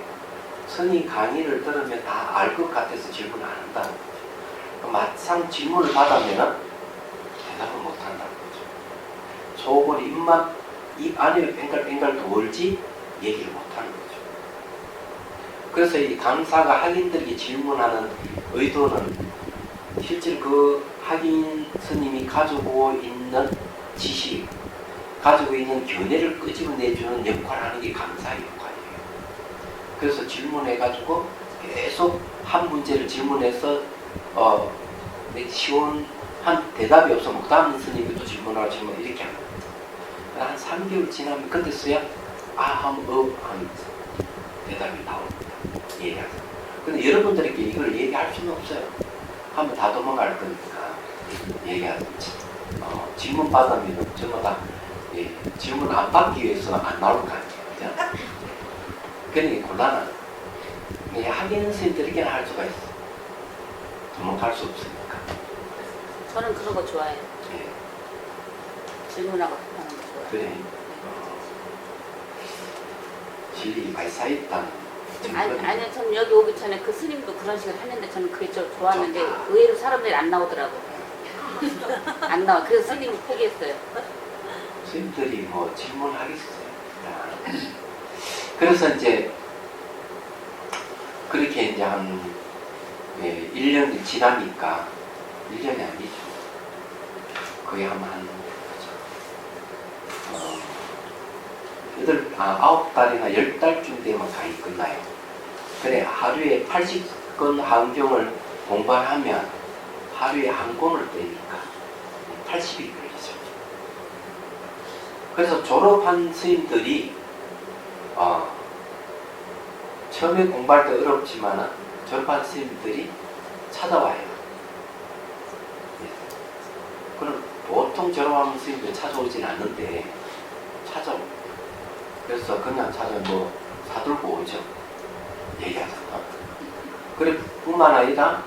스님 강의를 들으면 다 알 것 같아서 질문 안 한다는 거죠. 막상 질문을 받으면 대답을 못 한다는 거죠. 속으로 입 안에 뱅글뱅글 돌지 얘기를 못 하는 거죠. 그래서 이 강사가 학인들에게 질문하는 의도는 실제로 그 학인 스님이 가지고 있는 지식, 가지고 있는 견해를 끄집어내주는 역할을 하는 게 강사의 역할이에요. 그래서 질문해가지고 계속 한 문제를 질문해서 시원한 대답이 없으면 그 다음 스님이 또 질문하고 이렇게 하는 거예요. 한 3개월 지나면 그때서야 하면 대답이 나옵니다. 얘기하자. 근데 여러분들에게 이걸 얘기할 수는 없어요. 하면 다 도망갈 거니까 얘기하자. 질문 받으면 전부 다 질문 안 받기 위해서는 안 나올 거 아니에요. 그러니까 곤란한. 학인 선생님들에게는 할 수가 있어. 도망갈 수 없으니까. 저는 그런 거 좋아해요. 예. 질문하고 하는 거 좋아해요. 그래. 진리 많이 쌓였다는. 아니요, 저는 여기 오기 전에 그 스님도 그런 식으로 했는데 저는 그게 좀 좋았는데 좋다. 의외로 사람들이 안 나오더라고. 안 나와. 그래서 스님이 포기했어요. 스님들이 뭐 질문하겠어요. 그래서 이제 그렇게 이제 한 1년이 지나니까 1년이 아니죠. 거의 한 9달이나 10달쯤 되면 강의 끝나요. 그래, 하루에 80권 한경을 공부하면 하루에 한 권을 떼니까 80일이 걸리죠. 그래서 졸업한 스님들이 처음에 공부할 때 어렵지만 졸업한 스님들이 찾아와요. 그럼 보통 보통 졸업하면 스님들 찾아오진 않는데 찾아오. 그래서 그냥 뭐 사들고 오죠. 얘기하잖아. 그래 뿐만 아니라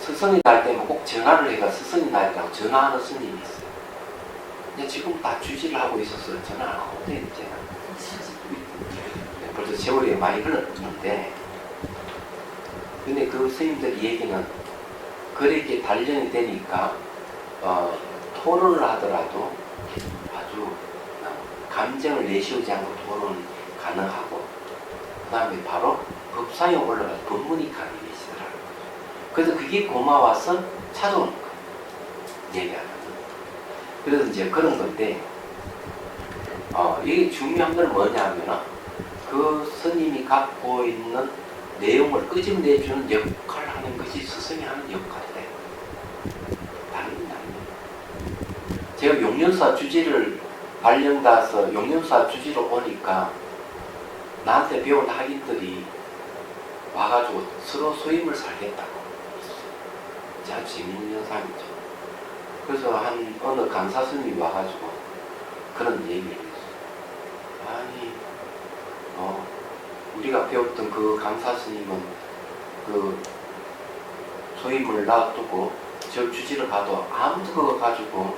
스승이 날 때면 꼭 전화를 해가 스승이 날이라고 전화하는 스님이 있어요. 근데 지금 다 주지를 하고 있어서 전화 안 하고 이제는 벌써 세월이 많이 흘렀는데, 근데 그 스님들 얘기는 그렇게 단련이 되니까 토론을 하더라도 아주 감정을 내세우지 않고 토론이 가능하고, 그 다음에 바로 법상에 올라가서 법문이 가능해지더라고요. 그래서 그게 고마워서 찾아오는 거예요. 얘기하면. 그래서 이제 그런 건데, 이게 중요한 건 뭐냐면 그 스님이 갖고 있는 내용을 끄집내주는 역할을 하는 것이 스승이 하는 역할이다. 다른 건 아니에요. 제가 용련사 주지를 발령다서 용련사 주지로 오니까 나한테 배운 학인들이 와가지고 서로 소임을 살겠다고 했어요. 아주 재밌는 현상이죠. 그래서 어느 강사 스님이 와가지고 그런 얘기를 했어요. 아니, 우리가 배웠던 그 강사 스님은 그 소임을 놔두고 저 주지를 가도 아무도 그거 가지고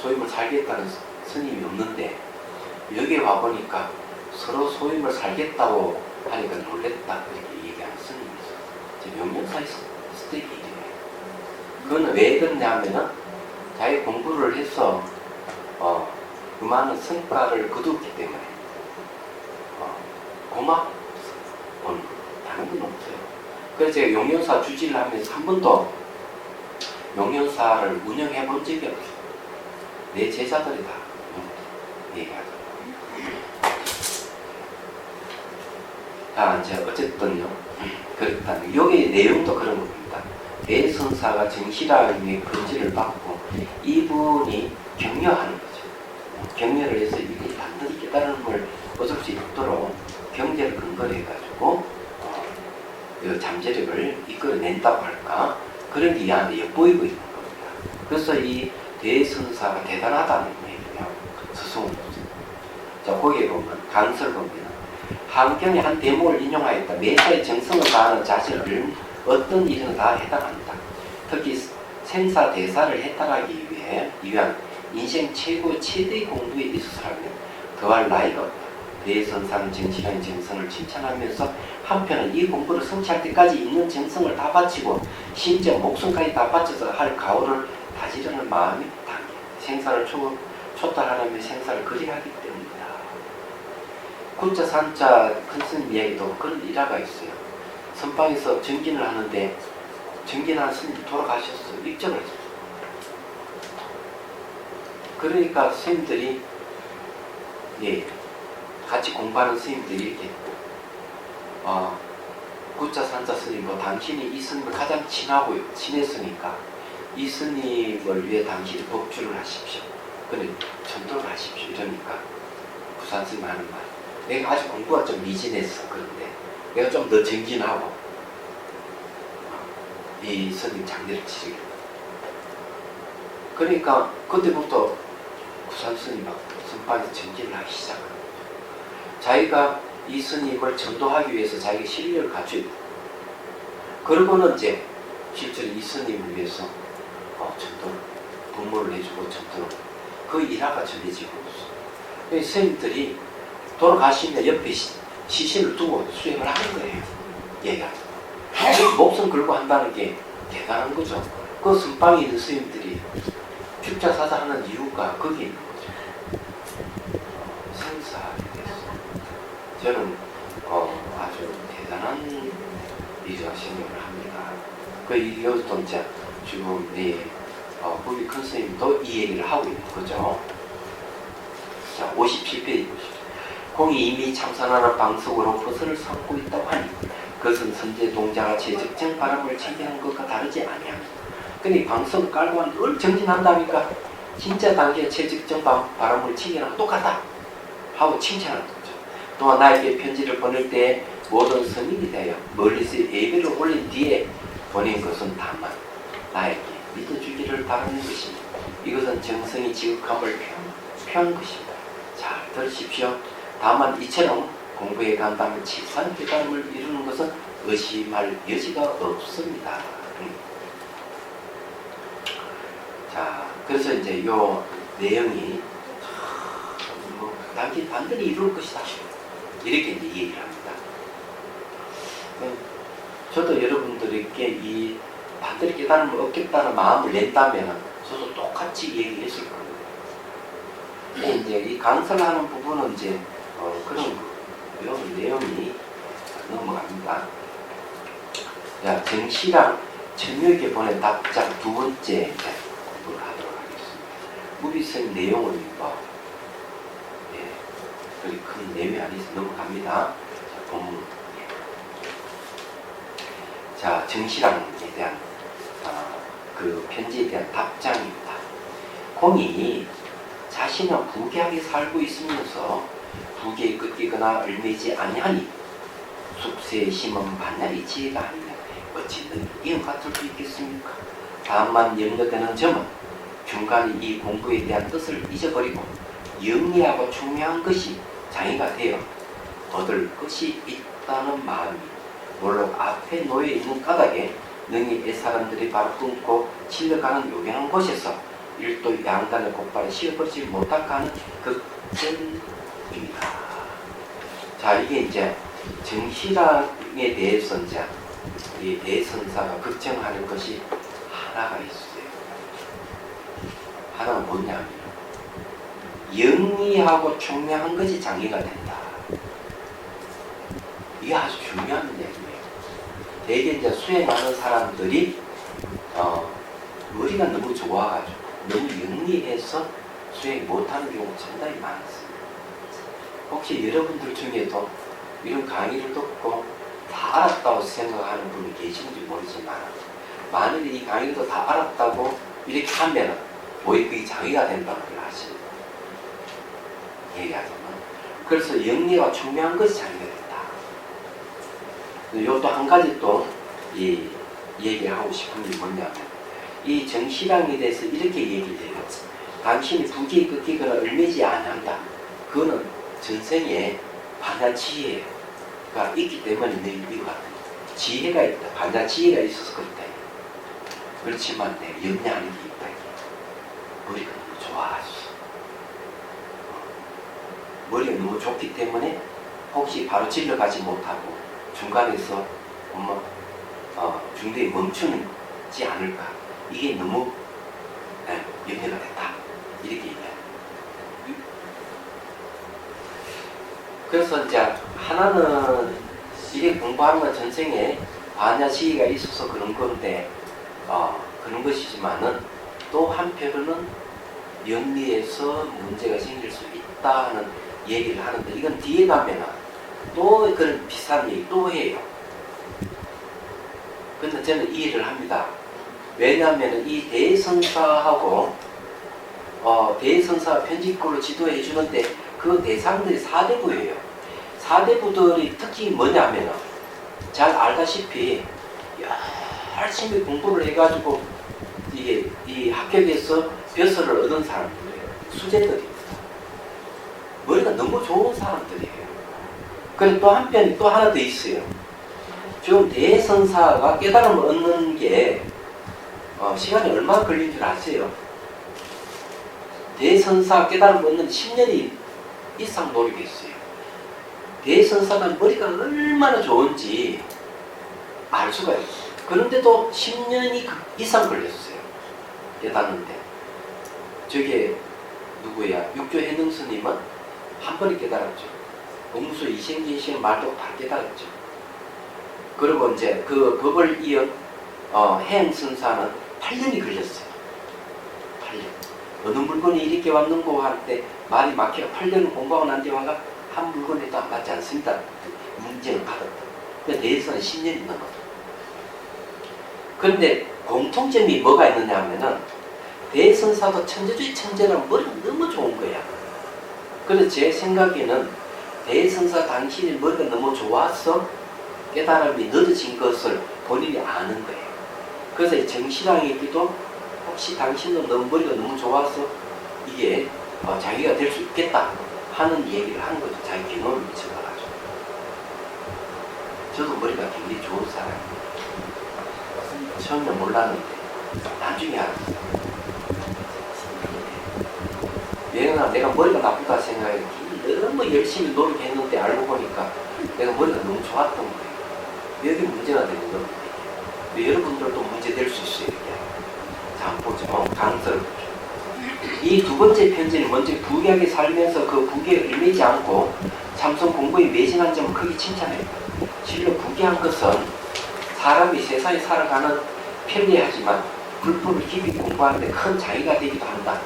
소임을 살겠다는 스님이 없는데, 여기 와보니까 서로 소임을 살겠다고 하니까 놀랬다, 그렇게 얘기하는 스님이 있어요. 제 명령사에 있을 때 일이에요. 그건 왜 그러냐면은 자기 공부를 해서 그 많은 성과를 거두었기 때문에 고맙 다른 건 없어요. 그래서 제가 용연사 주지를 하면서 한 번도 용연사를 운영해 본 적이 없어요. 내 제자들이 다 얘기하죠. 자, 이제 어쨌든요. 그렇다면 여기 내용도 그런 겁니다. 대선사가 정실하게 근지를 받고 이분이 격려하는 거죠. 격려를 해서 이분이 반드시 깨달음을 얻을 수 있도록 경제를 근거로 해가지고 잠재력을 이끌어낸다고 할까, 그런 게 이 안에 엿보이고 있는 겁니다. 그래서 이 대선사가 대단하다는 얘기예요. 스승은. 자, 거기에 보면 강설 보면 환경의 한 대목을 인용하였다. 매사에 정성을 다하는 자신을 어떤 일은 다 해당한다. 특히 생사 대사를 해탈하기 위한 인생 최대의 공부에 있어서라면 더할 나위가 없다. 대선사는 정실한 정성을 칭찬하면서 한편은 이 공부를 성취할 때까지 있는 정성을 다 바치고 심지어 목숨까지 다 바쳐서 할 가오를 다지려는 마음이 당겨 생사를 초탈하려면 생사를 그리하기 때문이다. 구자 산자 큰 스님 이야기도 그런 일화가 있어요. 선방에서 정진을 하는데 정진한 스님이 돌아가셨어. 입적을 했어요. 그러니까 스님들이 같이 공부하는 스님들이 이렇게 구자 산자 스님, 당신이 이 스님을 가장 친했으니까 이 스님을 위해 당신이 법주를 하십시오. 그래, 전도를 하십시오. 이러니까 부산 스님 하는 말, 내가 아직 공부가 좀 미진했어. 그런데 내가 좀 더 정진하고 이 스님 장례를 치르겠다. 그러니까 그때부터 부산 스님이 선방에서 정진을 하기 시작합니다. 자기가 이 스님을 전도하기 위해서 자기가 실력을 갖춰야 돼. 그러고는 이제 실제로 이 스님을 위해서 전도를, 부모를 해주고 전도를, 그 일화가 전해지고 있어. 스님들이 돌아가시면 옆에 시신을 두고 수행을 하는 거예요. 얘기하죠. 목숨 걸고 한다는 게 대단한 거죠. 그 선방에 있는 스님들이 출자사자 하는 이유가 거기에 있는 거죠. 생사에 대해서 저는 아주 대단한 일이라고 생각을 합니다. 여기서 이제 지금 부비 큰 스님도 이 얘기를 하고 있는 거죠. 자, 57페이지 보시죠. 공이 이미 참선하는 방석으로 벗을 삼고 있다고 하니 그것은 선제 동자가 제적정 바람을 챙기는 것과 다르지 아니합니다. 근데 방석을 깔고 하면 늘 정진한다니까 진짜 당시에 제적정 바람을 챙기는 것 똑같다 하고 칭찬하는 거죠. 또한 나에게 편지를 보낼 때 모든 스님이 되어 멀리서 예배를 올린 뒤에 보낸 것은 다만 나에게 믿어주기를 바라는 것입니다. 이것은 정성이 지극함을 표한 것입니다. 자, 들으십시오. 다만 이처럼 공부에 간다면 치산 깨달음을 이루는 것은 의심할 여지가 없습니다. 자, 그래서 이제 요 내용이 당신 반드시 이룰 것이다. 이렇게 이제 얘기를 합니다. 저도 여러분들에게 이 반드시 깨달음을 얻겠다는 마음을 낸다면 저도 똑같이 얘기했을 겁니다. 근데 이제 이 강설을 하는 부분은 이제 그런 요 내용이 넘어갑니다. 자, 정시랑 청유에게 보낸 답장 두 번째 공부를 하도록 하겠습니다. 무비성 내용은 그리 큰 내용이 아니어서 넘어갑니다. 자, 본문. 자, 정시랑에 대한 그 편지에 대한 답장입니다. 공이 자신은 부귀하게 살고 있으면서 부귀에 꺾이거나 얽매이지 아니하니 숙세의 심은 반야의 지혜가 아니냐 어찌 너희 이와 같을 수 있겠습니까? 다만 염려되는 점은 중간에 이 공부에 대한 뜻을 잊어버리고 영리하고 총명한 것이 장애가 되어 얻을 것이 있다는 마음이 물론 앞에 놓여 있는 까닭에 능히 사람들이 발을 끊고 질러가는 요긴한 곳에서 일도 양단의 곧바로 씌워버리지 못할까 하는 걱정입니다. 자, 이게 이제 정시랑에 대해서 이제 이 대선사가 걱정하는 것이 하나가 있어요. 하나는 뭐냐면 영리하고 총명한 것이 장애가 된다. 이게 아주 중요한 얘기예요. 대개 이제 수행하는 사람들이 머리가 너무 좋아가지고 너무 영리해서 수행 못하는 경우가 상당히 많습니다. 혹시 여러분들 중에도 이런 강의를 듣고 다 알았다고 생각하는 분이 계신지 모르지만 만약에 이 강의도 다 알았다고 이렇게 하면 오히려 그게 장애가 된다는 걸 아십니다. 얘기하자면 그래서 영리와 총명한 것이 장애가 된다. 이것도 한 가지 또 이 얘기를 하고 싶은 게 뭐냐면 이 정시랑에 대해서 이렇게 얘기를 해요. 당신이 부귀에 꺾이거나 얽매이지 아니한다. 그거는 전생에 반야 지혜가 있기 때문에 이와 같은 지혜가 있다. 반야 지혜가 있어서 그렇다. 그렇지만 염려하는 게 있다. 머리가 너무 좋아하지. 머리가 너무 좋기 때문에 혹시 바로 질러가지 못하고 중간에서 중대에 멈추지 않을까. 이게 너무 염려가 됐다. 이렇게 얘기해요. 그래서 이제 하나는 이게 공부하는 건 전생에 반야 지혜가 있어서 그런 건데 그런 것이지만은 또 한편으로는 영리에서 문제가 생길 수 있다는 얘기를 하는데 이건 뒤에 가면은 또 그런 비슷한 얘기 또 해요. 근데 저는 이해를 합니다. 왜냐하면 이 대선사하고 대선사 편집구를 지도해 주는데 그 대상들이 사대부예요. 사대부들이 특징이 뭐냐면 잘 알다시피 열심히 공부를 해가지고 이게 이 합격해서 벼슬을 얻은 사람들이에요. 수재들입니다. 머리가 너무 좋은 사람들이에요. 그리고 또 한편이 또 하나 더 있어요. 지금 대선사가 깨달음을 얻는 게 시간이 얼마나 걸린 줄 아세요? 대선사 깨달음을 얻는 10년이 이상 노력했어요. 대선사는 머리가 얼마나 좋은지 알 수가 있어요. 그런데도 10년이 이상 걸렸어요. 깨닫는데. 저게 누구야? 육조 해능 스님은 한 번에 깨달았죠. 공무수 이생진씨는 말도 다 깨달았죠. 그리고 이제 그 법을 이은 해행선사는 8년이 걸렸어요. 8년. 어느 물건이 이렇게 왔는고 할 때 말이 막혀 8년을 공부하고 난 뒤에 와가 한 물건에도 안 맞지 않습니다. 문제를 받았다. 근데 대해서는 10년이 넘었다. 그런데 공통점이 뭐가 있느냐 하면은 대선사도 천재주의 천재라면 머리가 너무 좋은 거야. 그래서 제 생각에는 대선사 당신의 머리가 너무 좋아서 깨달음이 늦어진 것을 본인이 아는 거예요. 그래서 정신왕에게도 혹시 혹시 당신은 너무 머리가 너무 좋아서 이게 자기가 될 수 있겠다 하는 얘기를 한 거죠. 자기 경험을 미쳐가지고. 저도 머리가 굉장히 좋은 사람이에요. 처음에 몰랐는데 나중에 알았어요. 내가 머리가 나쁘다 생각해 너무 열심히 노력했는데 알고 보니까 내가 머리가 너무 좋았던 거예요. 여기 문제가 되는 겁니다. 여러분들도 문제 될 수 있어요. 이렇게. 자, 보죠. 강설. 이 두 번째 편지는 먼저 부귀하게 살면서 그 부귀에 얽매이지 않고 참선 공부에 매진한 점을 크게 칭찬해요. 실로 부귀한 것은 사람이 세상에 살아가는 편리하지만 불법을 깊이 공부하는데 큰 자기가 되기도 한다.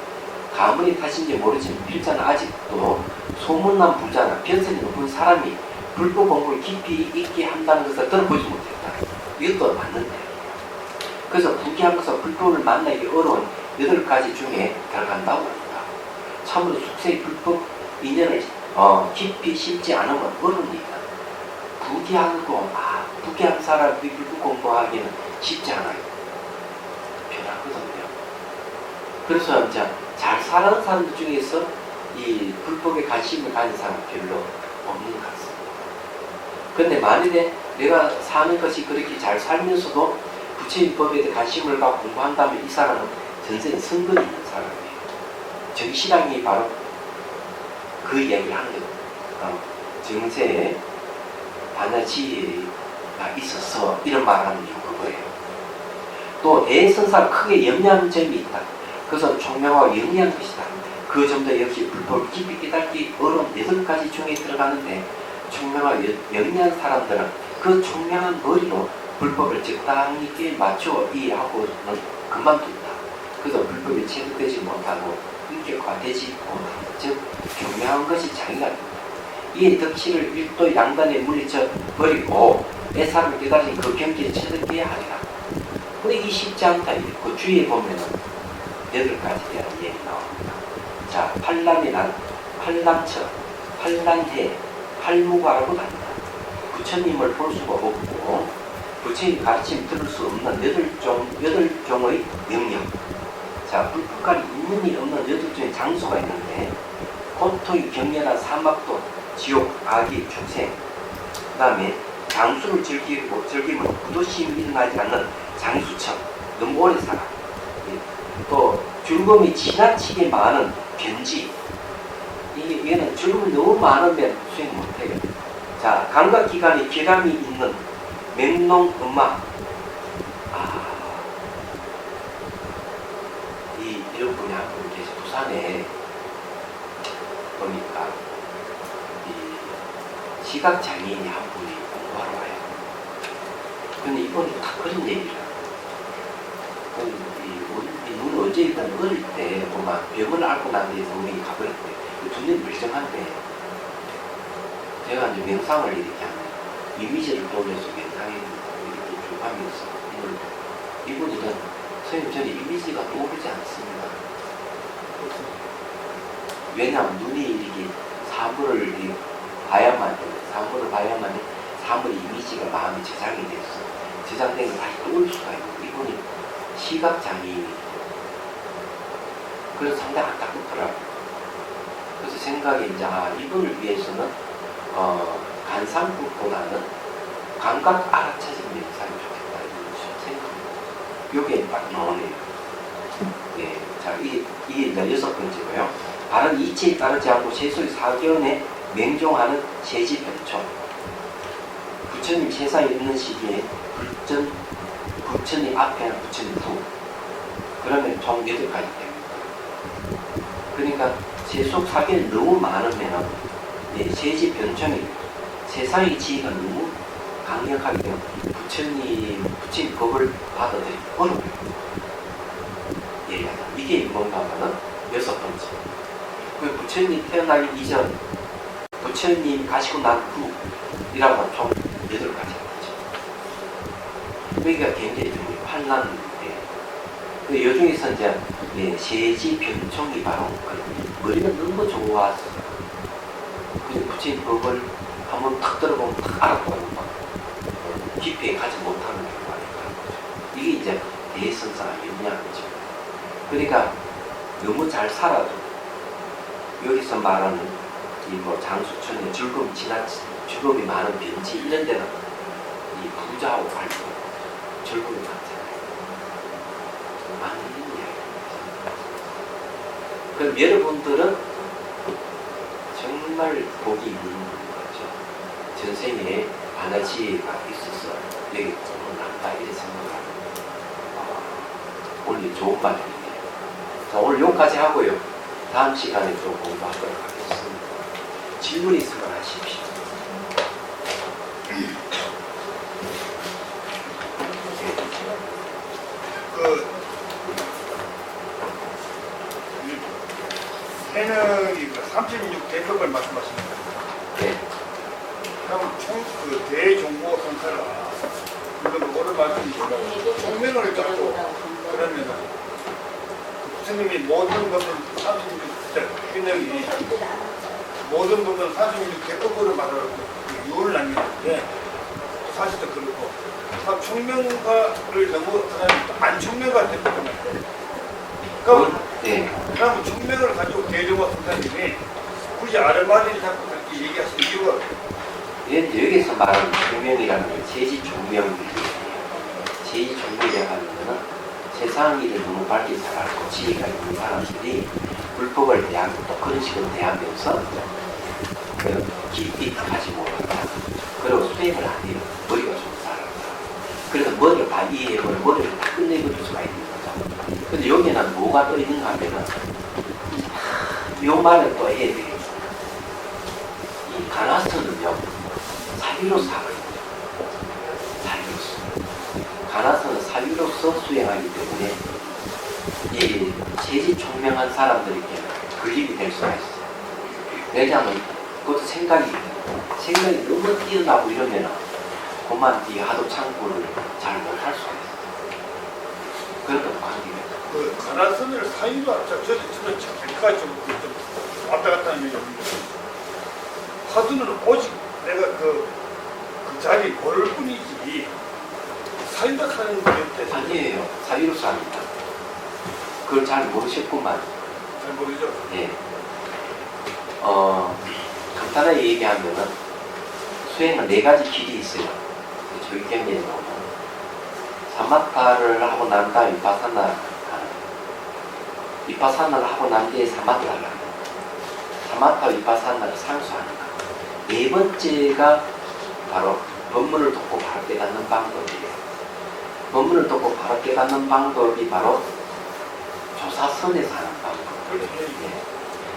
가문의 탓인지 모르지만 필자는 아직도 소문난 부자나 변선이 높은 사람이 불법 공부를 깊이 있게 한다는 것을 들어보지 못했다. 이것도 맞는데. 그래서 부귀한 것은 불법을 만나기 어려운 8가지 중에 들어간다고 합니다. 참으로 숙세의 불법 인연을 깊이 심지 않으면 어렵니다. 부귀한 사람이 불법 공부하기는 쉽지 않아요. 편하거든요. 그래서 이제 잘 사는 사람들 중에서 이 불법에 관심을 가진 사람은 별로 없는 것 같습니다. 그런데 만일에 내가 사는 것이 그렇게 잘 살면서도 부처님 법에 대해 관심을 갖고 공부한다면 이 사람은 전생에 선근이 있는 사람이에요. 정신앙이 바로 그 이야기를 하는 거예요. 정세에 반야지혜가 있어서 이런 말을 하는 이유가 그거예요. 또 애선사가 크게 염려하는 점이 있다. 그것은 총명하고 영리한 것이다. 그 점도 역시 불법을 깊이 깨닫기 어려운 8가지 중에 들어가는데 총명하고 영리한 사람들은 그 총명한 머리로 불법을 적당히 맞추어 이해하고는 그만둔다. 그래서 불법에 체득되지 못하고 인격화되지 못한다. 즉 총명한 것이 자기가 된다. 이에 덕치를 일도 양단에 물리쳐 버리고 내 삶을 깨달은 그 경지에 체득해야 하리라. 근데 이게 쉽지 않다. 그 주위에 보면은 8가지에 대한 얘기 나옵니다. 자, 팔남의 난, 팔남처, 팔란해, 팔무가라고 합니다. 부처님을 볼 수가 없고 부처님 가르침 들을 수 없는 8종의 영역. 자, 불법까지 있는이 없는 8종의 장소가 있는데 고통이 격렬한 사막도, 지옥, 악이, 축생, 그 다음에 장수를 즐기면 부도심이 일어나지 않는 장수처, 너무 오래 살아. 또 즐거움이 지나치게 많은 견지. 얘는 즐거움이 너무 많으면 수행 못해요. 자, 감각기관에 결함이 있는 맹농음악. 이런 분이 한 분 계시 부산에 보니까 이 시각장애인이 한 분이 공부하러 와요. 근데 이분이 다 그런 얘기를 해요. 눈을 어제일단 어릴 때 보면 병을 앓고 난 뒤에 눈이 가버렸대. 두 눈이 멀쩡한데 제가 이제 명상을 이렇게 하면 이미지를 보면서 명상에 이렇게 쭉 하면서 이분들은 선생님 저는 이미지가 떠오르지 않습니다. 왜냐하면 눈이 이렇게 사물을 봐야만 사물의 이미지가 마음에 저장이 돼서 저장된 걸 다시 떠올 수가 있고 이분이 시각장애인이에요. 그래서 상당히 안타깝더라고요. 그래서 생각이 이제 이분을 위해서는 간상법보다는 감각 알아차진 명상이 좋겠다 이런 생각입니다. 요게 딱 나오네요. 네, 자, 이게 6번째고요. 바른 이치에 따르지 않고 세속의 사견에 맹종하는 세지변초. 부처님 세상에 있는 시기에 부처님 앞에는 부처님 후. 그러면 총 8가지 됩니다. 그러니까 세속 사견이 너무 많으면 세지변청이 세상의 지혜가 너무 강력하게 되면 부처님 법을 받아들이기 어려워요. 얘기하자. 이게 뭔가 하면 6번째. 그 부처님 태어나기 이전, 부처님 가시고 난 후이라고 하면 총 8가지가 되죠. 여기가 굉장히 중요해요. 환란인데 그 여중에서 이제 세지 변총이 바로 머리가 너무 좋아서 그 부처님 법을 한번 탁 들어보면 탁 알아보고 깊이 가지 못하는 경우가 있다는 거죠. 이게 이제 대선사가 영향이죠. 그러니까 너무 잘 살아도 여기서 말하는 이 뭐 장수천의 즐거움이 많은 변치 이런 데는 이 부자하고 갈등 즐거움이 많잖아요. 많은 이야기입니다. 그럼 여러분들은 정말 복이 있는 거죠. 전생에 바나지가 있어서 여기 조금 난다 이렇게 생각하는 오늘 좋은 말입니다. 자, 오늘 여기까지 하고요. 다음 시간에 좀 공부하도록 하겠습니다. 질문 있으면 하십시오. 해능이 36 대법을 말씀하십니다. 네. 그럼 그 대종보 성사가 이건 오늘 말씀이시고 총명을 잡고 그러면은 스님이 모든 것은 36 해능이 모든 것은 36 대법으로 말하고 유를 남기는데 사실도 그렇고 총명가를 너무 안 총명가 됐거든요. 그럼 네. 그러면 총명을 가지고 대종과 성사님이 굳이 아르마디를 잡고 그렇게 얘기하신 이유가 여기서 말하는 총명이라는 게 제지 총명이에요. 제지 총명이라고 하는 거는 세상 일을 너무 밝게 잘 알고 지혜가 있는 사람들이 불법을 대하고 또 그런 식으로 대하면서 그 깊이 가지 못한다. 그리고 수행을 안 해요. 머리가 좀 살아요. 그래서 머리를 다 이해해버리고 머리를 다 끝내버릴 수가 있는 거죠. 근데 여기는 뭐가 또 있는가 하면은 요 말을 또 해야 돼요. 이 가나서는요 사유로서 하거든요. 사유로서. 가나서는 사유로서 수행하기 때문에 이 재지 총명한 사람들에게는 걸림이 될 수가 있어요. 왜냐하면 그것도 생각이 너무 뛰어나고 이러면은 그만 뒤에 하도 창구를 잘 못할 수가 있어요. 그런 것도 관계가 그 가나선을 사유로 저는 잠깐 좀 왔다 갔다 하는 얘기인데 화두는 오직 내가 그 자리 모를 뿐이지 사유가 하는 게 아니에요. 사유로서 합니다. 그걸 잘 모르셨구만. 잘 모르죠. 예. 간단하게 얘기하면은 수행은 4가지 길이 있어요. 저기 경계에 나오면 사마타를 하고 난 다음 비파사나를 하고 난 뒤에 사마타를 하는 거예요. 사마타 비파사나를 상수하는 거예요. 4번째가 바로 법문을 듣고 바로 깨닫는 방법이에요. 법문을 듣고 바로 깨닫는 방법이 바로 조사선에서 하는 방법이에요. 예.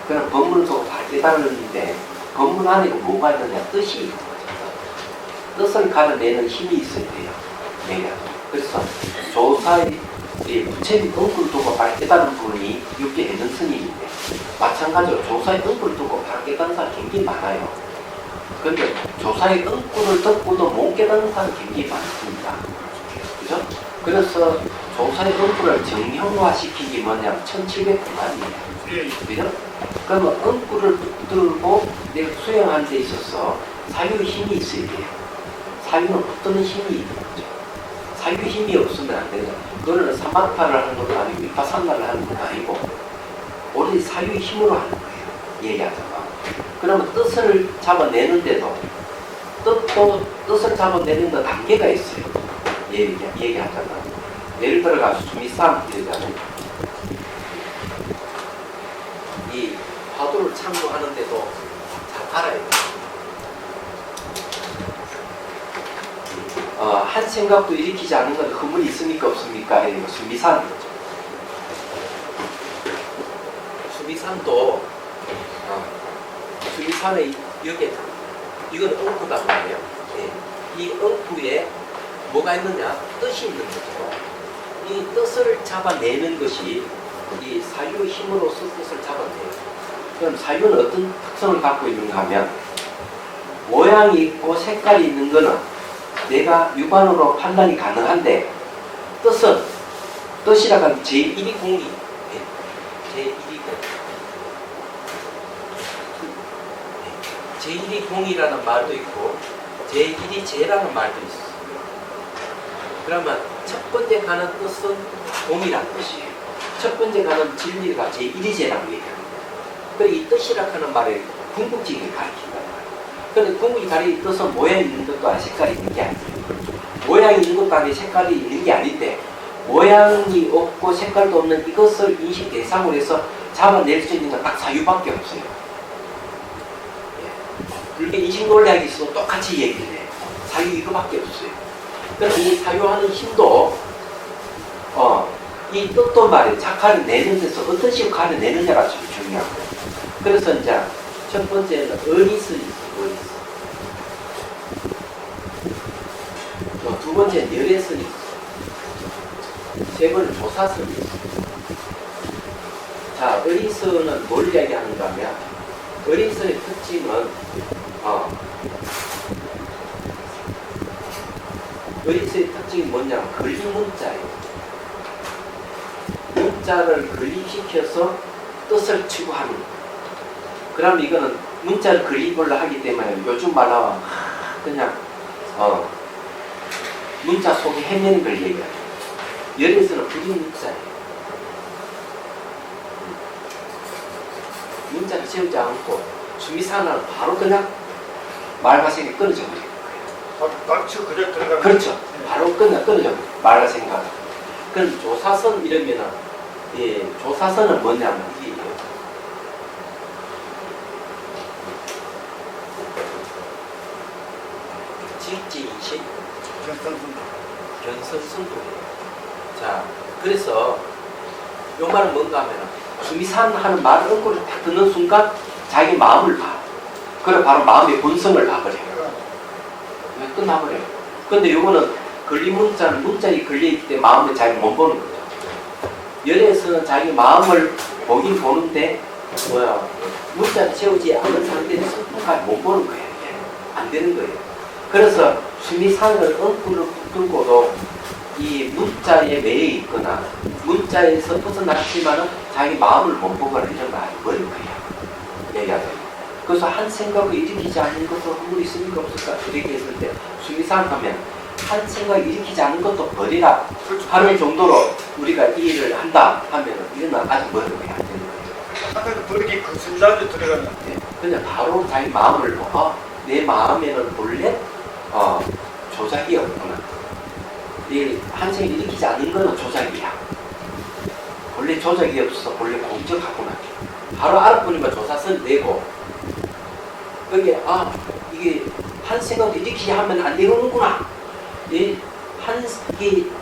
그럼 법문을 듣고 바로 깨달았는데 법문 안에 뭐가 있느냐? 뜻이 있는 거죠. 뜻을 가려내는 힘이 있어야 돼요. 내가. 그래서 조사의 부처님 은구를 두고 바로 깨달은 분이 육계 있는 스님인데 마찬가지로 조사의 은구를 두고 바로 깨닫는 사람이 굉장히 많아요. 그런데 조사의 은구를 듣고도 못 깨닫는 사람이 굉장히 많습니다. 그죠? 그래서 조사의 은구를 정형화시킨 게 뭐냐면 1709만이에요. 그죠? 그러면 은구를 들고 내가 수행하는 데 있어서 사유의 힘이 있어야 돼요. 사유는 어떤 힘이 있는 거죠? 사유의 힘이 없으면 안 되죠. 그거는 사마타를 하는 것도 아니고 비파사나를 하는 것도 아니고 오로지 사유의 힘으로 하는 거예요. 얘기하자면. 그러면 뜻을 잡아내는데도 뜻을 잡아내는 데 단계가 있어요. 얘기하자면. 예를 들어가 수미산 이러잖아요. 이 화두를 참고하는데도 잘 알아야 돼요. 한 생각도 일으키지 않는 건 허물이 있습니까 없습니까? 수미산 거죠. 수미산도 수미산의 여기에 이건 엉구단 말이에요. 네. 이 엉구에 뭐가 있느냐? 뜻이 있는 거죠. 이 뜻을 잡아내는 것이 이 사유의 힘으로써 뜻을 잡아내요. 그럼 사유는 어떤 특성을 갖고 있는가 하면 모양이 있고 색깔이 있는 거는 내가 육안으로 판단이 가능한데 뜻이라고 하면 제1이 공이 제1이 공 제1이 공이라는 말도 있고 제1이 제라는 말도 있어요. 그러면 첫 번째 가는 뜻은 공이라는 뜻이에요. 첫 번째 가는 진리가 제1이제라고 얘기합니다. 그리고 이 뜻이라 하는 말에 궁극적인 가르친단 말이에요. 그런데 궁극이 가르친 뜻은 모양이 있는 것도 아니고 색깔이 있는 게 아니에요. 모양이 있는 것도 아니고 색깔이 있는 게 아닌데 모양이 없고 색깔도 없는 이것을 인식 대상으로 해서 잡아낼 수 있는 건 딱 사유밖에 없어요. 그렇게 인식 논리학이 있어도 똑같이 얘기를 해요. 사유 이거밖에 없어요. 그래서 이 사유하는 힘도 이 뜻도 말이에요. 자카를 내는 데서 어떤 식으로 가려내느냐가 좀 중요한 거예요. 그래서 이제 첫 번째는 어리스이 있어, 어리스. 두 번째는 열애선이 있어. 세 번은 조사선이 있어. 자, 어리스는 뭘 이야기하는가 하면 어리스의 특징은 어리스의 특징이 뭐냐면 걸린 문자예요. 문자를 건립시켜서 뜻을 추구하는. 그럼 이거는 문자를 건립을 하기 때문에 요즘 말로 그냥 문자 속에 헤매는 걸 얘기해요. 열에서는 부린 문자예요. 문자를 세우지 않고 수미산을 바로 그냥 말과 생각이 끊어져 버린 거예요. 낙치 그냥 들어가는. 그렇죠. 바로 끊어져 버려요. 말과 생각. 그럼 조사선 이러면은 조사선은 뭐냐면 이게 직지인식 견선승부예요. 자, 그래서 요 말은 뭔가 하면 수미산 하는 말을 엉구를 딱 듣는 순간 자기 마음을 봐. 그래 바로 마음의 본성을 봐버려요. 끝나버려요. 근데 요거는 걸린 문자는 문자에 걸려있기 때문에 마음을 잘 못 보는 거죠. 열애에서는 자기 마음을 보긴 보는데 문자를 채우지 않은 상태에서 성품까지 못 보는 거예요. 안 되는 거예요. 그래서 수미상을 엉구를 붙들고도 이 문자에 매여 있거나 문자에서 벗어났지만은 자기 마음을 못 보거나 이런 거 아니버릴 거예요. 얘기하자면. 그래서 한 생각을 일으키지 않는 것도 아무리 있습니까 없을까? 이렇게 했을 때 수미상 하면 한 생각을 일으키지 않는 것도 버리라 하는 정도로 우리가 이 일을 한다 하면은 이거는 아직 멀은 거예요. 안 되는 거예요. 아까 버리기 그 순간에 들어가면 그냥 바로 자기 마음을 보고 내 마음에는 본래 조작이 없구나. 이 한생을 일으키지 않는 거는 조작이야. 본래 조작이 없어. 본래 공정하구나. 바로 알아보니까 조사선 내고 여기 이게 한 생각도 일으키지 하면 안 되는구나.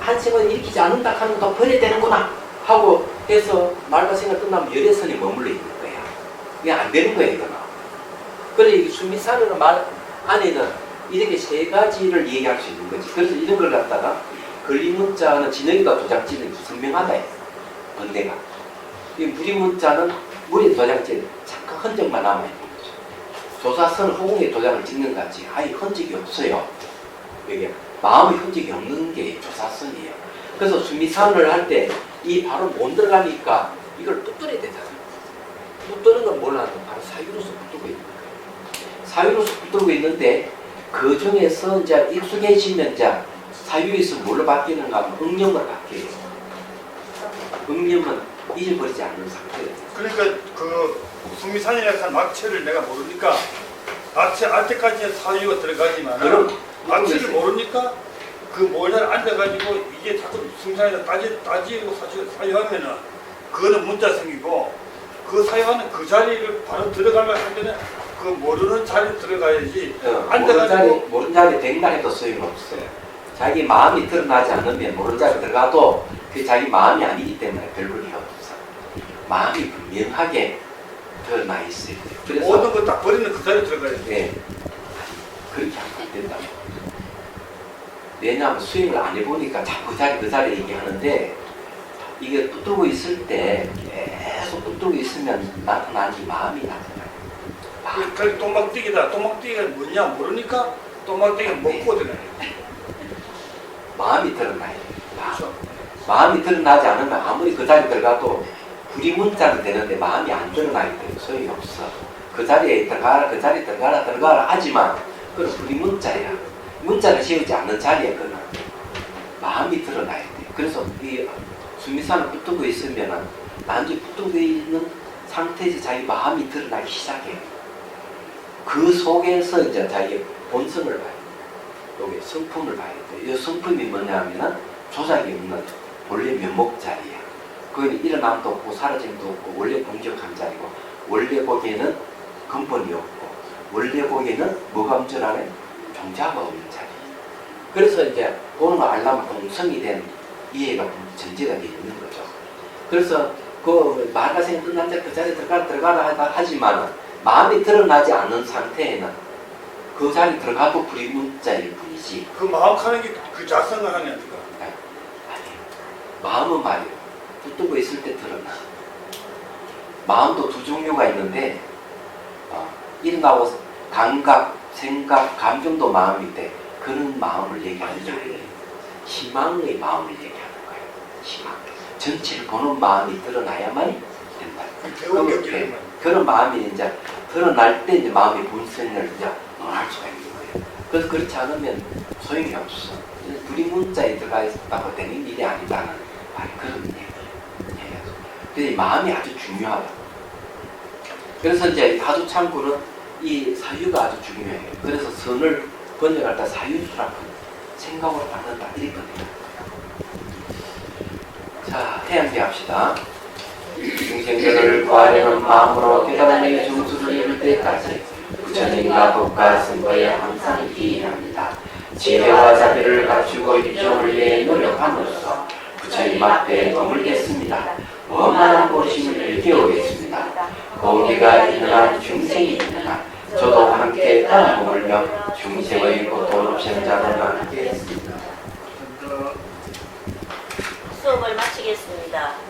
한 생각을 일으키지 않는다 하는 것도 버려야 되는구나 하고 해서 말과 생각 끝나면 열애선이 머물러 있는 거야. 이게 안 되는 거야 이거는. 그래 이 수미산이라는 말 안에는 이렇게 세 가지를 얘기할 수 있는 거지. 그래서 이런 걸 갖다가 걸린 문자는 진흙이가 도장지는 선명하다 했어. 번뇌가. 이 무리 문자는 무리 도장지는 잠깐 흔적만 남아있는 거죠. 조사선 허공에 도장을 찍는 같이 아예 흔적이 없어요. 이게 마음의 흔적이 없는 게 조사선이에요. 그래서 수미산을 할 때 이 바로 못 들어가니까 이걸 뚫어야 되잖아요. 뚫는 건 몰라도 바로 사유로서 붙들고 있는 거예요. 사유로서 붙들고 있는데 그 중에서 이제 익숙해지면 이제 사유에서 뭘로 바뀌는가 하면 응념으로 바뀌어요. 응념은 잊어버리지 않는 상태예요. 그러니까 그 수미산이라는 한 낙체를 내가 모르니까 낙체 알 때까지 사유가 들어가지만 그럼 낙체를 모르니까 그 모자를 앉아가지고 이게 자꾸 수미산에다 따지고 사유하면은 그거는 문자 생기고 그 사유하는 그 자리를 바로 들어가면 할 때는 그 모르는 자리에 들어가야지 앉아가지고 모르는 자리에 백날 해도 소용없어요. 자기 마음이 드러나지 않으면 모르는 자리에 들어가도 그 자기 마음이 아니기 때문에 별 볼이 없어. 마음이 분명하게 드러나 있어요. 그래서 모든 걸 딱 버리는 그 자리에 들어가야지. 네. 그렇게 하면 안 된다. 왜냐하면 수행을 안 해보니까 자꾸 그 자리 얘기하는데 이게 붙들고 있을 때 계속 붙들고 있으면 나타나는 마음이 나타나요. 그 또막뛰기다. 또막뛰기가 뭐냐 모르니까 또막뛰기가 먹고 들어가요. 마음이 드러나요. 그렇죠. 마음이 드러나지 않으면 아무리 그 자리에 들어가도 불이문자는 되는데 마음이 안 드러나기 때문에 소용이 없어. 그 자리에 들어가라, 그 자리에 들어가라 하지만 그건 불이문자야. 문자를 세우지 않는 자리에 그는 마음이 드러나야 돼. 그래서 이 수미산을 붙들고 있으면은 나중에 붙들고 있는 상태에서 자기 마음이 드러나기 시작해요. 그 속에서 이제 자기 본성을 봐요. 여기 성품을 봐야 돼요. 이 성품이 뭐냐면은 조작이 없는 원래 면목 자리야. 그건 일어남도 없고 사라짐도 없고 원래 공격한 자리고 원래 거기에는 근본이 없고 원래 거기에는 뭐감절 안에 종자가 없는 자리. 그래서 이제 그런 거 알려면 공성이 된 이해가 전제가 되어 있는 거죠. 그래서 그 말가생 끝난 자 그 자리에 들어가라 하지만 마음이 드러나지 않는 상태에는 그 자리에 들어가도 불이문자일 뿐이지. 그 마음 하는 게 그 자성을 하는 아니까. 아니에요. 마음은 말이에요. 붙들고 있을 때 드러나. 마음도 두 종류가 있는데 일나고 감각, 생각, 감정도 마음인데 그런 마음을 얘기하는 게 아니에요. 희망의 마음을 얘기하는 거예요. 희망. 전체를 보는 마음이 드러나야만 된다. 그런 마음이 이제 드러날 때 이제 마음의 본성을 이제 논할 수가 있는 거예요. 그래서 그렇지 않으면 소용이 없어. 불이문자에 들어가 있다고 되는 일이 아니다는 그런 얘기예요. 그래서 마음이 아주 중요하다. 그래서 이제 하두창구는 이 사유가 아주 중요해요. 그래서 선을 번역할 때 사유수라고 생각으로 받는다 이랬거든요. 자, 해양기 합시다. 중생들을 구하려는 마음으로 깨달음의 정수를 이룰 때까지 부처님과 법과 선거에 항상 기인합니다. 지혜와 자비를 갖추고 유정을 위해 노력함으로써 부처님 앞에 머물겠습니다. 원만한 보심을 일깨우겠습니다. 공기가 있는 중생이 있는 저도 함께 따라 머물며 중생의 고통을 생자로 나누겠습니다. 수업을 마치겠습니다.